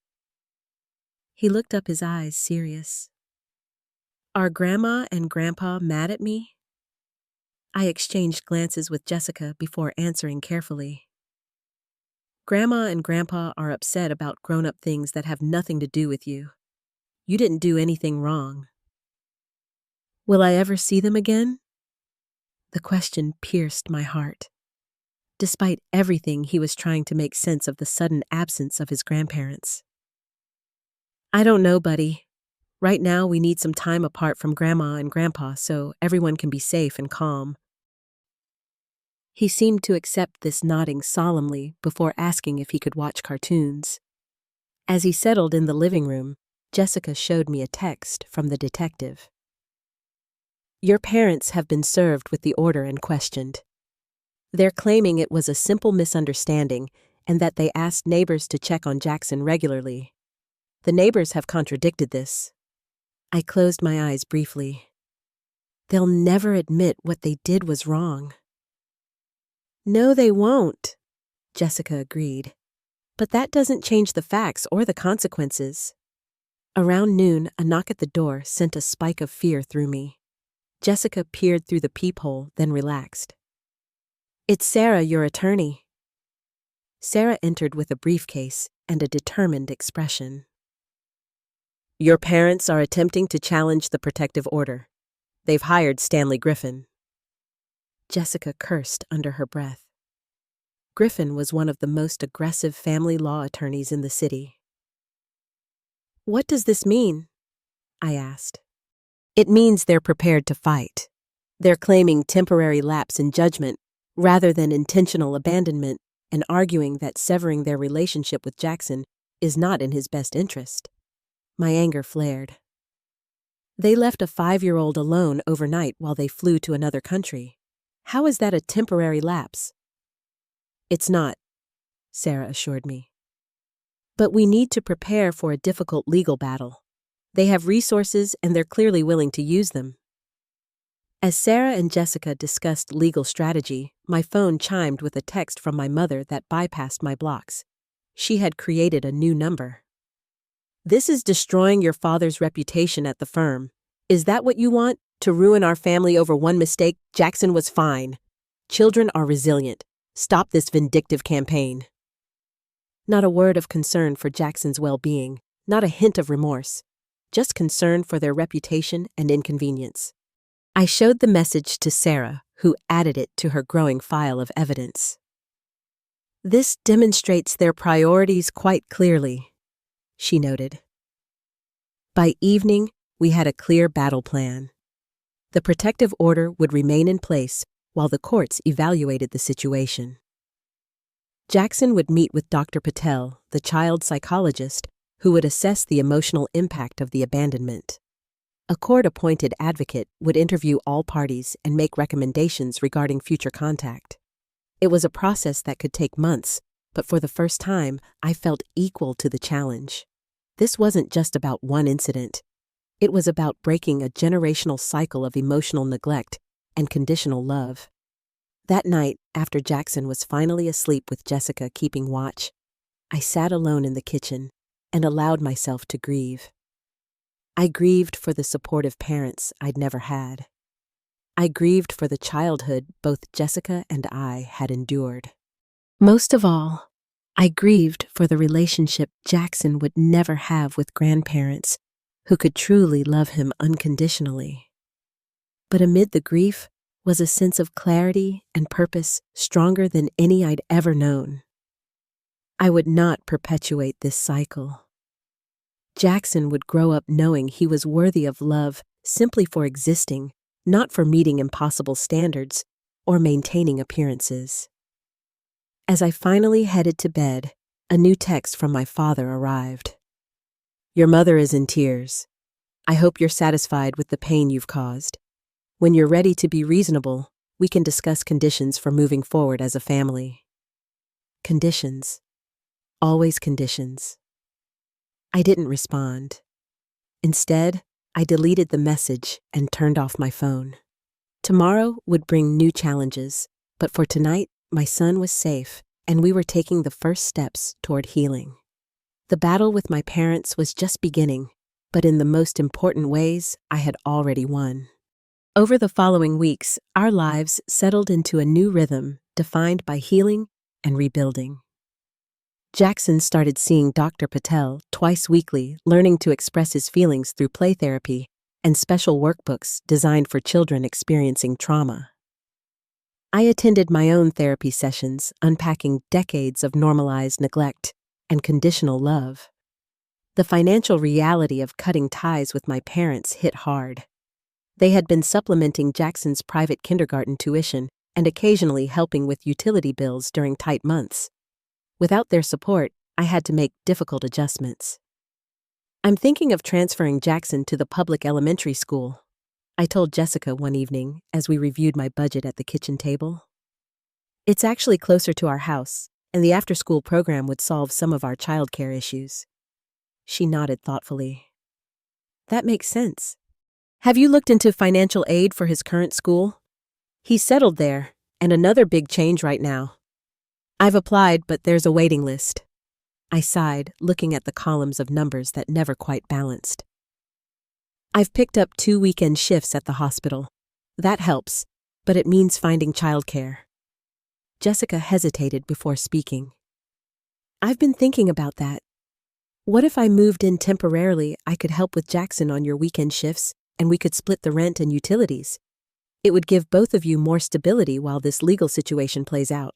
A: He looked up, his eyes serious. Are Grandma and Grandpa mad at me? I exchanged glances with Jessica before answering carefully. Grandma and Grandpa are upset about grown-up things that have nothing to do with you. You didn't do anything wrong. Will I ever see them again? The question pierced my heart. Despite everything, he was trying to make sense of the sudden absence of his grandparents. I don't know, buddy. Right now, we need some time apart from Grandma and Grandpa so everyone can be safe and calm. He seemed to accept this, nodding solemnly before asking if he could watch cartoons. As he settled in the living room, Jessica showed me a text from the detective. Your parents have been served with the order and questioned. They're claiming it was a simple misunderstanding and that they asked neighbors to check on Jackson regularly. The neighbors have contradicted this. I closed my eyes briefly. They'll never admit what they did was wrong. No, they won't, Jessica agreed. But that doesn't change the facts or the consequences. Around noon, a knock at the door sent a spike of fear through me. Jessica peered through the peephole, then relaxed. It's Sarah, your attorney. Sarah entered with a briefcase and a determined expression. Your parents are attempting to challenge the protective order. They've hired Stanley Griffin. Jessica cursed under her breath. Griffin was one of the most aggressive family law attorneys in the city. What does this mean? I asked. It means they're prepared to fight. They're claiming temporary lapse in judgment rather than intentional abandonment and arguing that severing their relationship with Jackson is not in his best interest. My anger flared. They left a 5-year-old alone overnight while they flew to another country. How is that a temporary lapse? It's not, Sarah assured me. But we need to prepare for a difficult legal battle. They have resources and they're clearly willing to use them. As Sarah and Jessica discussed legal strategy, my phone chimed with a text from my mother that bypassed my blocks. She had created a new number. "This is destroying your father's reputation at the firm. Is that what you want? To ruin our family over one mistake? Jackson was fine. Children are resilient. Stop this vindictive campaign." Not a word of concern for Jackson's well-being, not a hint of remorse, just concern for their reputation and inconvenience. I showed the message to Sarah, who added it to her growing file of evidence. "This demonstrates their priorities quite clearly," she noted. By evening, we had a clear battle plan. The protective order would remain in place while the courts evaluated the situation. Jackson would meet with Dr. Patel, the child psychologist, who would assess the emotional impact of the abandonment. A court-appointed advocate would interview all parties and make recommendations regarding future contact. It was a process that could take months, but for the first time, I felt equal to the challenge. This wasn't just about one incident. It was about breaking a generational cycle of emotional neglect and conditional love. That night, after Jackson was finally asleep with Jessica keeping watch, I sat alone in the kitchen and allowed myself to grieve. I grieved for the supportive parents I'd never had. I grieved for the childhood both Jessica and I had endured. Most of all, I grieved for the relationship Jackson would never have with grandparents who could truly love him unconditionally. But amid the grief was a sense of clarity and purpose stronger than any I'd ever known. I would not perpetuate this cycle. Jackson would grow up knowing he was worthy of love simply for existing, not for meeting impossible standards or maintaining appearances. As I finally headed to bed, a new text from my father arrived. "Your mother is in tears. I hope you're satisfied with the pain you've caused. When you're ready to be reasonable, we can discuss conditions for moving forward as a family." Conditions. Always conditions. I didn't respond. Instead, I deleted the message and turned off my phone. Tomorrow would bring new challenges, but for tonight, my son was safe, and we were taking the first steps toward healing. The battle with my parents was just beginning, but in the most important ways, I had already won. Over the following weeks, our lives settled into a new rhythm defined by healing and rebuilding. Jackson started seeing Dr. Patel twice weekly, learning to express his feelings through play therapy and special workbooks designed for children experiencing trauma. I attended my own therapy sessions, unpacking decades of normalized neglect and conditional love. The financial reality of cutting ties with my parents hit hard. They had been supplementing Jackson's private kindergarten tuition and occasionally helping with utility bills during tight months. Without their support, I had to make difficult adjustments. "I'm thinking of transferring Jackson to the public elementary school," I told Jessica one evening as we reviewed my budget at the kitchen table. "It's actually closer to our house, and the after-school program would solve some of our childcare issues." She nodded thoughtfully. "That makes sense. Have you looked into financial aid for his current school? He's settled there, and another big change right now." "I've applied, but there's a waiting list." I sighed, looking at the columns of numbers that never quite balanced. "I've picked up 2 weekend shifts at the hospital. That helps, but it means finding childcare." Jessica hesitated before speaking. "I've been thinking about that. What if I moved in temporarily? I could help with Jackson on your weekend shifts, and we could split the rent and utilities. It would give both of you more stability while this legal situation plays out."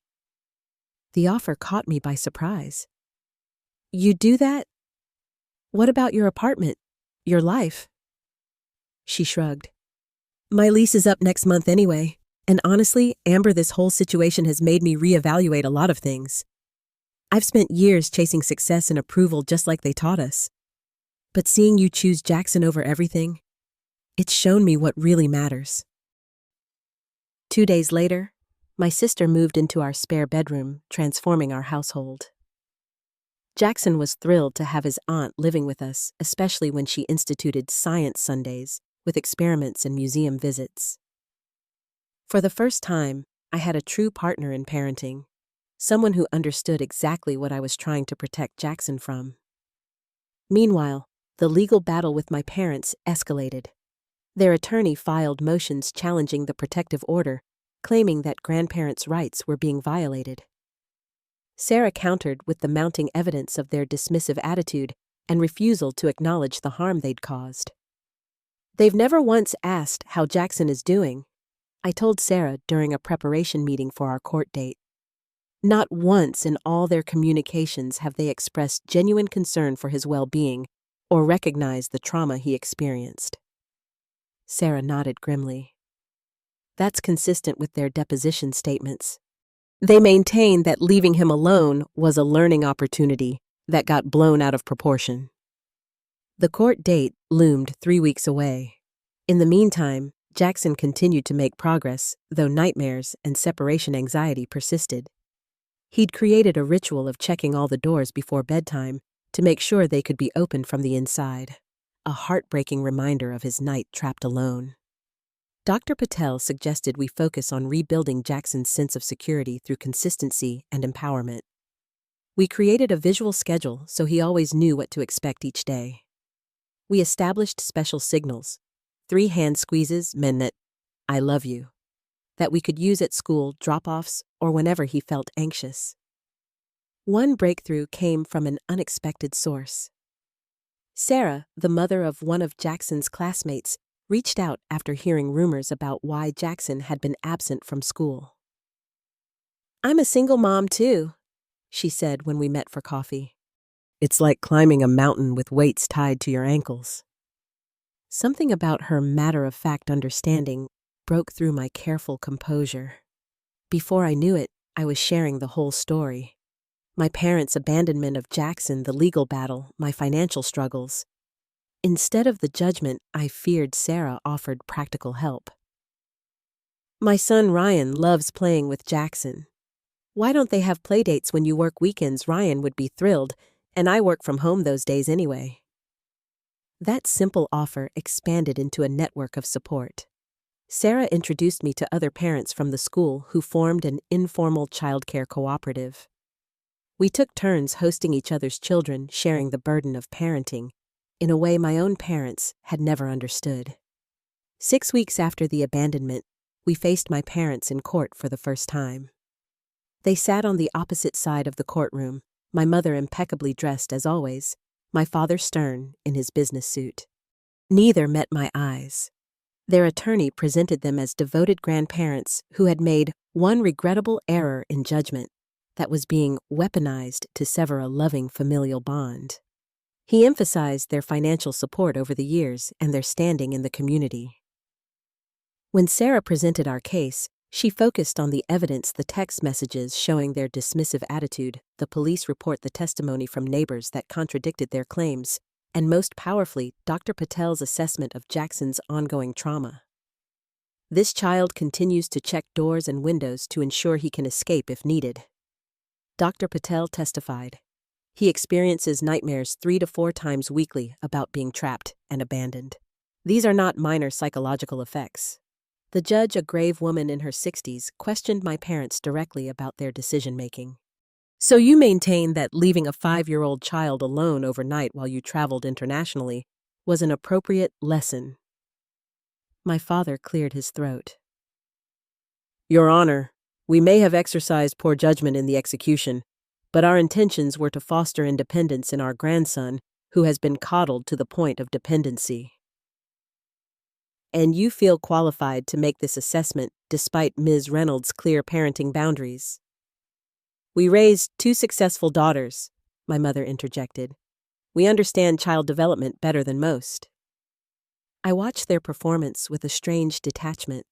A: The offer caught me by surprise. "You do that? What about your apartment, your life?" She shrugged. "My lease is up next month anyway, and honestly, Amber, this whole situation has made me reevaluate a lot of things. I've spent years chasing success and approval just like they taught us. But seeing you choose Jackson over everything, it's shown me what really matters." 2 days later, my sister moved into our spare bedroom, transforming our household. Jackson was thrilled to have his aunt living with us, especially when she instituted Science Sundays with experiments and museum visits. For the first time, I had a true partner in parenting, someone who understood exactly what I was trying to protect Jackson from. Meanwhile, the legal battle with my parents escalated. Their attorney filed motions challenging the protective order, claiming that grandparents' rights were being violated. Sarah countered with the mounting evidence of their dismissive attitude and refusal to acknowledge the harm they'd caused. "They've never once asked how Jackson is doing," I told Sarah during a preparation meeting for our court date. "Not once in all their communications have they expressed genuine concern for his well-being or recognized the trauma he experienced." Sarah nodded grimly. "That's consistent with their deposition statements. They maintain that leaving him alone was a learning opportunity that got blown out of proportion." The court date loomed 3 weeks away. In the meantime, Jackson continued to make progress, though nightmares and separation anxiety persisted. He'd created a ritual of checking all the doors before bedtime to make sure they could be opened from the inside, a heartbreaking reminder of his night trapped alone. Dr. Patel suggested we focus on rebuilding Jackson's sense of security through consistency and empowerment. We created a visual schedule so he always knew what to expect each day. We established special signals. 3 hand squeezes meant that "I love you," that we could use at school, drop-offs, or whenever he felt anxious. One breakthrough came from an unexpected source. Sarah, the mother of one of Jackson's classmates, reached out after hearing rumors about why Jackson had been absent from school. "I'm a single mom, too," she said when we met for coffee. "It's like climbing a mountain with weights tied to your ankles." Something about her matter-of-fact understanding broke through my careful composure. Before I knew it, I was sharing the whole story. My parents' abandonment of Jackson, the legal battle, my financial struggles. Instead of the judgment I feared, Sarah offered practical help. "My son Ryan loves playing with Jackson. Why don't they have playdates when you work weekends? Ryan would be thrilled, and I work from home those days anyway." That simple offer expanded into a network of support. Sarah introduced me to other parents from the school who formed an informal childcare cooperative. We took turns hosting each other's children, sharing the burden of parenting in a way my own parents had never understood. 6 weeks after the abandonment, we faced my parents in court for the first time. They sat on the opposite side of the courtroom, my mother impeccably dressed as always, my father stern in his business suit. Neither met my eyes. Their attorney presented them as devoted grandparents who had made one regrettable error in judgment that was being weaponized to sever a loving familial bond. He emphasized their financial support over the years and their standing in the community. When Sarah presented our case, she focused on the evidence: the text messages showing their dismissive attitude, the police report, the testimony from neighbors that contradicted their claims, and most powerfully, Dr. Patel's assessment of Jackson's ongoing trauma. "This child continues to check doors and windows to ensure he can escape if needed." Dr. Patel testified. "He experiences nightmares 3 to 4 times weekly about being trapped and abandoned. These are not minor psychological effects." The judge, a grave woman in her 60s, questioned my parents directly about their decision-making. "So you maintain that leaving a 5-year-old child alone overnight while you traveled internationally was an appropriate lesson?" My father cleared his throat. "Your Honor, we may have exercised poor judgment in the execution, but our intentions were to foster independence in our grandson, who has been coddled to the point of dependency." "And you feel qualified to make this assessment despite Ms. Reynolds' clear parenting boundaries?" "We raised 2 successful daughters," my mother interjected. "We understand child development better than most." I watched their performance with a strange detachment.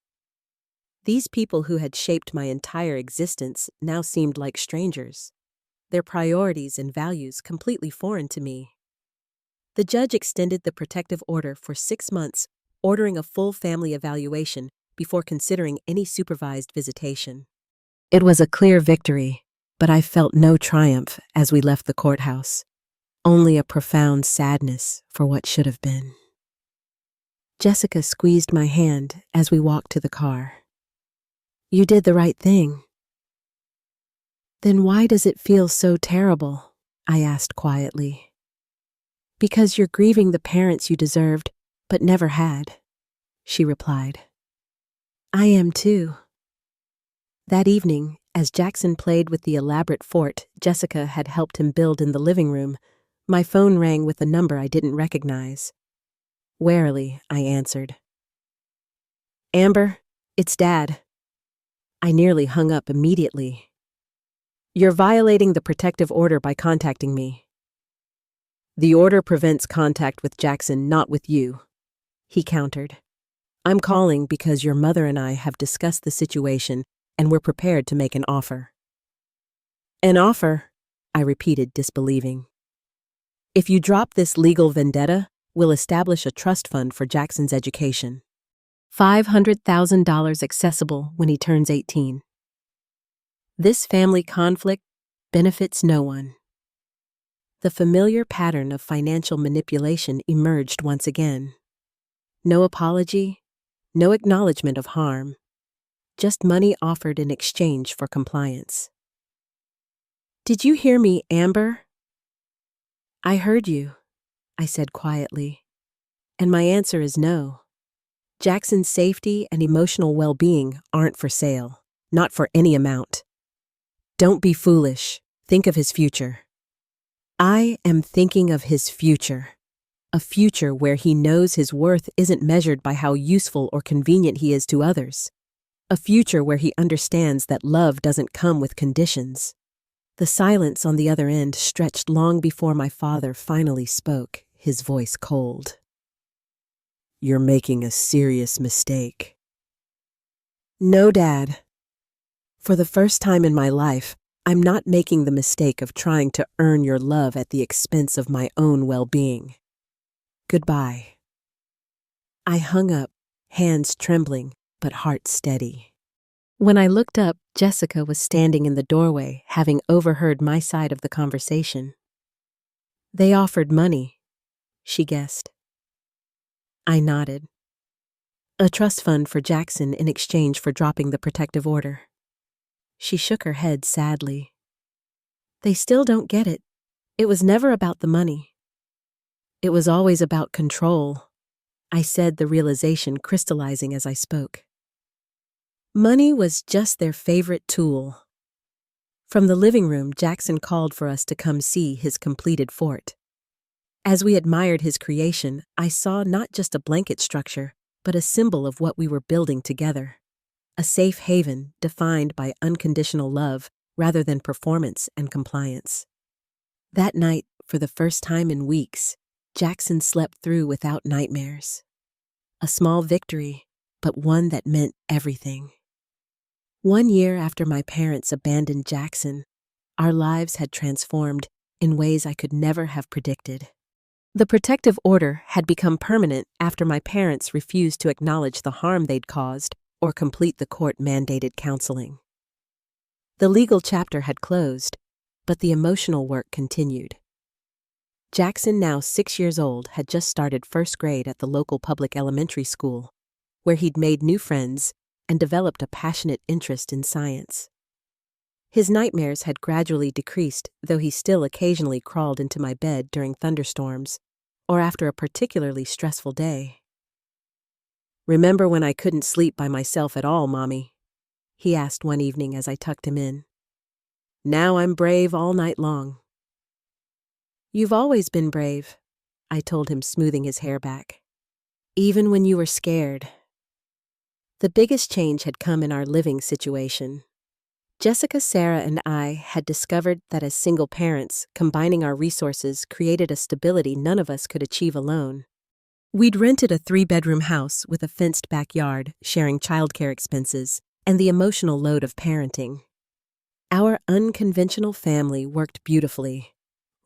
A: These people who had shaped my entire existence now seemed like strangers, their priorities and values completely foreign to me. The judge extended the protective order for 6 months, ordering a full family evaluation before considering any supervised visitation. It was a clear victory, but I felt no triumph as we left the courthouse, only a profound sadness for what should have been. Jessica squeezed my hand as we walked to the car. You did the right thing. Then why does it feel so terrible? I asked quietly. Because you're grieving the parents you deserved, but never had, she replied. I am too. That evening, as Jackson played with the elaborate fort Jessica had helped him build in the living room, my phone rang with a number I didn't recognize. Warily, I answered. Amber, it's Dad. I nearly hung up immediately. You're violating the protective order by contacting me. The order prevents contact with Jackson, not with you, he countered. I'm calling because your mother and I have discussed the situation and we're prepared to make an offer. An offer? I repeated, disbelieving. If you drop this legal vendetta, we'll establish a trust fund for Jackson's education. $500,000 accessible when he turns 18. This family conflict benefits no one. The familiar pattern of financial manipulation emerged once again. No apology, no acknowledgement of harm, just money offered in exchange for compliance. Did you hear me, Amber? I heard you, I said quietly, and my answer is no. Jackson's safety and emotional well-being aren't for sale, not for any amount. Don't be foolish. Think of his future. I am thinking of his future. A future where he knows his worth isn't measured by how useful or convenient he is to others. A future where he understands that love doesn't come with conditions. The silence on the other end stretched long before my father finally spoke, his voice cold. You're making a serious mistake. No, Dad. For the first time in my life, I'm not making the mistake of trying to earn your love at the expense of my own well-being. Goodbye. I hung up, hands trembling, but heart steady. When I looked up, Jessica was standing in the doorway, having overheard my side of the conversation. They offered money, she guessed. I nodded. A trust fund for Jackson in exchange for dropping the protective order. She shook her head sadly. They still don't get it. It was never about the money. It was always about control, I said, the realization crystallizing as I spoke. Money was just their favorite tool. From the living room, Jackson called for us to come see his completed fort. As we admired his creation, I saw not just a blanket structure, but a symbol of what we were building together. A safe haven defined by unconditional love rather than performance and compliance. That night, for the first time in weeks, Jackson slept through without nightmares. A small victory, but one that meant everything. 1 year after my parents abandoned Jackson, our lives had transformed in ways I could never have predicted. The protective order had become permanent after my parents refused to acknowledge the harm they'd caused or complete the court-mandated counseling. The legal chapter had closed, but the emotional work continued. Jackson, now 6 years old, had just started first grade at the local public elementary school, where he'd made new friends and developed a passionate interest in science. His nightmares had gradually decreased, though he still occasionally crawled into my bed during thunderstorms or after a particularly stressful day. Remember when I couldn't sleep by myself at all, Mommy? He asked one evening as I tucked him in. Now I'm brave all night long. You've always been brave, I told him, smoothing his hair back. Even when you were scared. The biggest change had come in our living situation. Jessica, Sarah, and I had discovered that as single parents, combining our resources created a stability none of us could achieve alone. We'd rented a 3-bedroom house with a fenced backyard, sharing childcare expenses and the emotional load of parenting. Our unconventional family worked beautifully.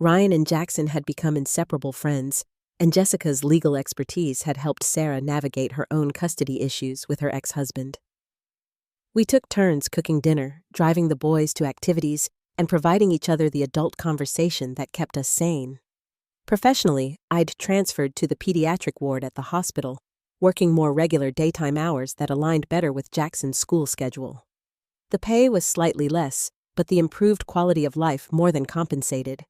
A: Ryan and Jackson had become inseparable friends, and Jessica's legal expertise had helped Sarah navigate her own custody issues with her ex-husband. We took turns cooking dinner, driving the boys to activities, and providing each other the adult conversation that kept us sane. Professionally, I'd transferred to the pediatric ward at the hospital, working more regular daytime hours that aligned better with Jackson's school schedule. The pay was slightly less, but the improved quality of life more than compensated.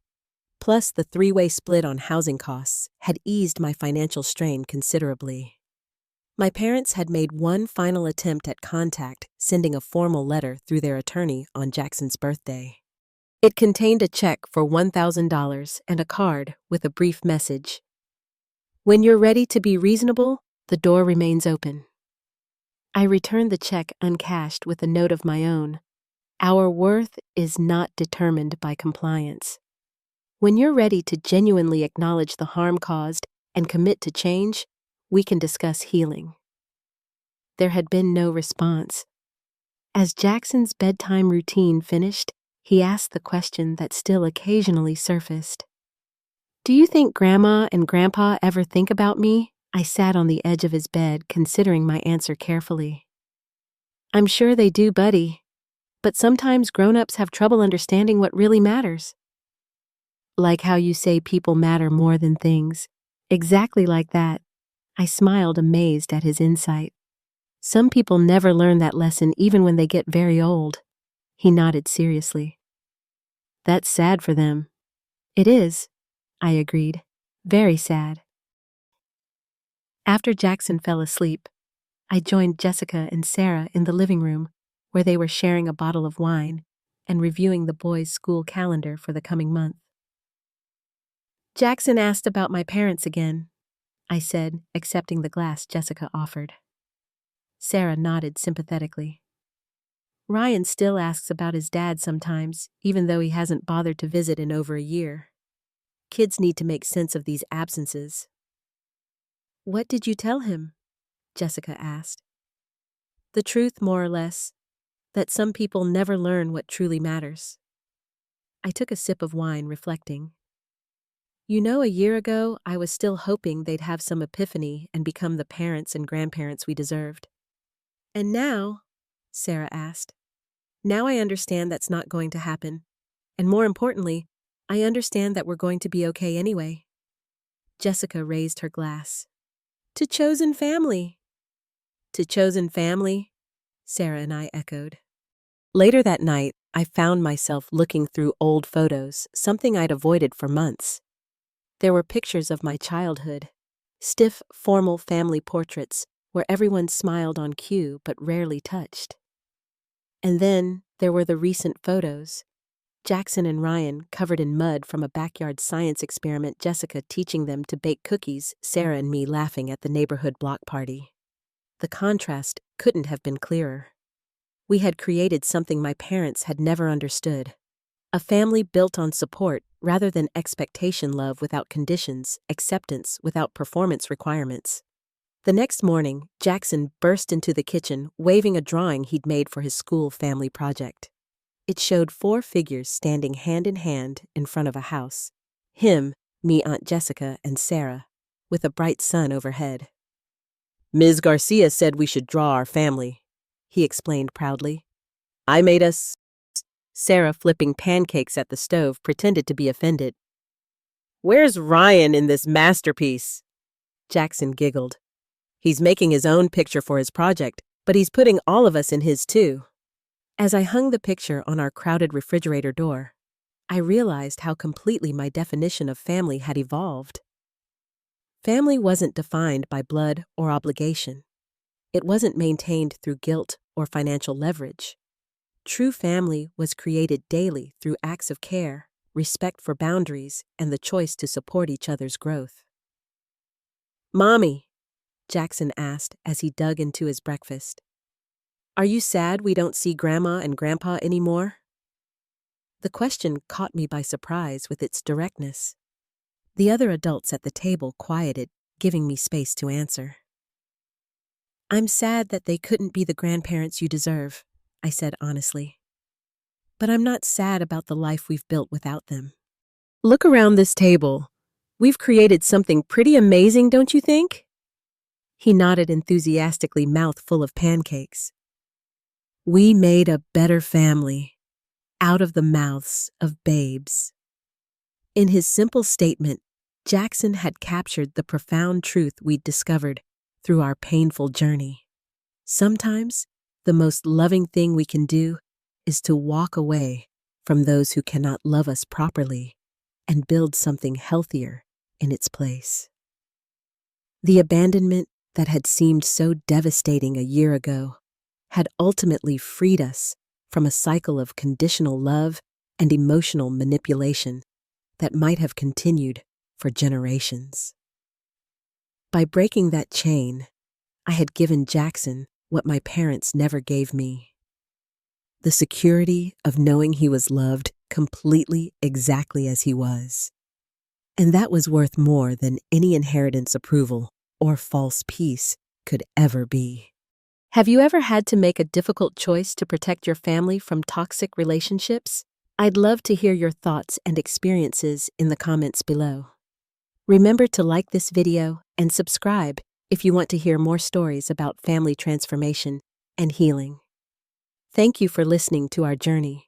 A: Plus, the three-way split on housing costs had eased my financial strain considerably. My parents had made one final attempt at contact, sending a formal letter through their attorney on Jackson's birthday. It contained a check for $1,000 and a card with a brief message. "When you're ready to be reasonable, the door remains open." I returned the check uncashed with a note of my own. Our worth is not determined by compliance. When you're ready to genuinely acknowledge the harm caused and commit to change, we can discuss healing. There had been no response. As Jackson's bedtime routine finished, he asked the question that still occasionally surfaced. "Do you think Grandma and Grandpa ever think about me?" I sat on the edge of his bed, considering my answer carefully. "I'm sure they do, buddy. But sometimes grown-ups have trouble understanding what really matters." "Like how you say people matter more than things." Exactly like that. I smiled, amazed at his insight. "Some people never learn that lesson even when they get very old." He nodded seriously. "That's sad for them." "It is," I agreed. "Very sad." After Jackson fell asleep, I joined Jessica and Sarah in the living room, where they were sharing a bottle of wine and reviewing the boys' school calendar for the coming month. "Jackson asked about my parents again," I said, accepting the glass Jessica offered. Sarah nodded sympathetically. "Ryan still asks about his dad sometimes, even though he hasn't bothered to visit in over a year. Kids need to make sense of these absences." "What did you tell him?" Jessica asked. "The truth, more or less, that some people never learn what truly matters." I took a sip of wine, reflecting. "You know, a year ago, I was still hoping they'd have some epiphany and become the parents and grandparents we deserved." "And now?" Sarah asked. "Now I understand that's not going to happen. And more importantly, I understand that we're going to be okay anyway." Jessica raised her glass. "To chosen family." "To chosen family," Sarah and I echoed. Later that night, I found myself looking through old photos, something I'd avoided for months. There were pictures of my childhood, stiff, formal family portraits where everyone smiled on cue but rarely touched. And then there were the recent photos. Jackson and Ryan covered in mud from a backyard science experiment, Jessica teaching them to bake cookies, Sarah and me laughing at the neighborhood block party. The contrast couldn't have been clearer. We had created something my parents had never understood. A family built on support rather than expectation, love without conditions, acceptance without performance requirements. The next morning, Jackson burst into the kitchen, waving a drawing he'd made for his school family project. It showed 4 figures standing hand in hand in front of a house. Him, me, Aunt Jessica, and Sarah, with a bright sun overhead. "Ms. Garcia said we should draw our family," he explained proudly. "I made us—" Sarah, flipping pancakes at the stove, pretended to be offended. "Where's Ryan in this masterpiece?" Jackson giggled. "He's making his own picture for his project, but he's putting all of us in his too." As I hung the picture on our crowded refrigerator door, I realized how completely my definition of family had evolved. Family wasn't defined by blood or obligation. It wasn't maintained through guilt or financial leverage. True family was created daily through acts of care, respect for boundaries, and the choice to support each other's growth. "Mommy," Jackson asked as he dug into his breakfast, "are you sad we don't see Grandma and Grandpa anymore?" The question caught me by surprise with its directness. The other adults at the table quieted, giving me space to answer. "I'm sad that they couldn't be the grandparents you deserve," I said honestly. "But I'm not sad about the life we've built without them. Look around this table. We've created something pretty amazing, don't you think?" He nodded enthusiastically, mouth full of pancakes. "We made a better family out of the mouths of babes." In his simple statement, Jackson had captured the profound truth we'd discovered through our painful journey. Sometimes, the most loving thing we can do is to walk away from those who cannot love us properly and build something healthier in its place. The abandonment that had seemed so devastating a year ago had ultimately freed us from a cycle of conditional love and emotional manipulation that might have continued for generations. By breaking that chain, I had given Jackson what my parents never gave me: the security of knowing he was loved completely exactly as he was. And that was worth more than any inheritance approval or false peace could ever be. Have you ever had to make a difficult choice to protect your family from toxic relationships? I'd love to hear your thoughts and experiences in the comments below. Remember to like this video and subscribe if you want to hear more stories about family transformation and healing. Thank you for listening to our journey.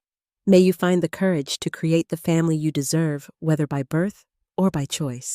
A: May you find the courage to create the family you deserve, whether by birth or by choice.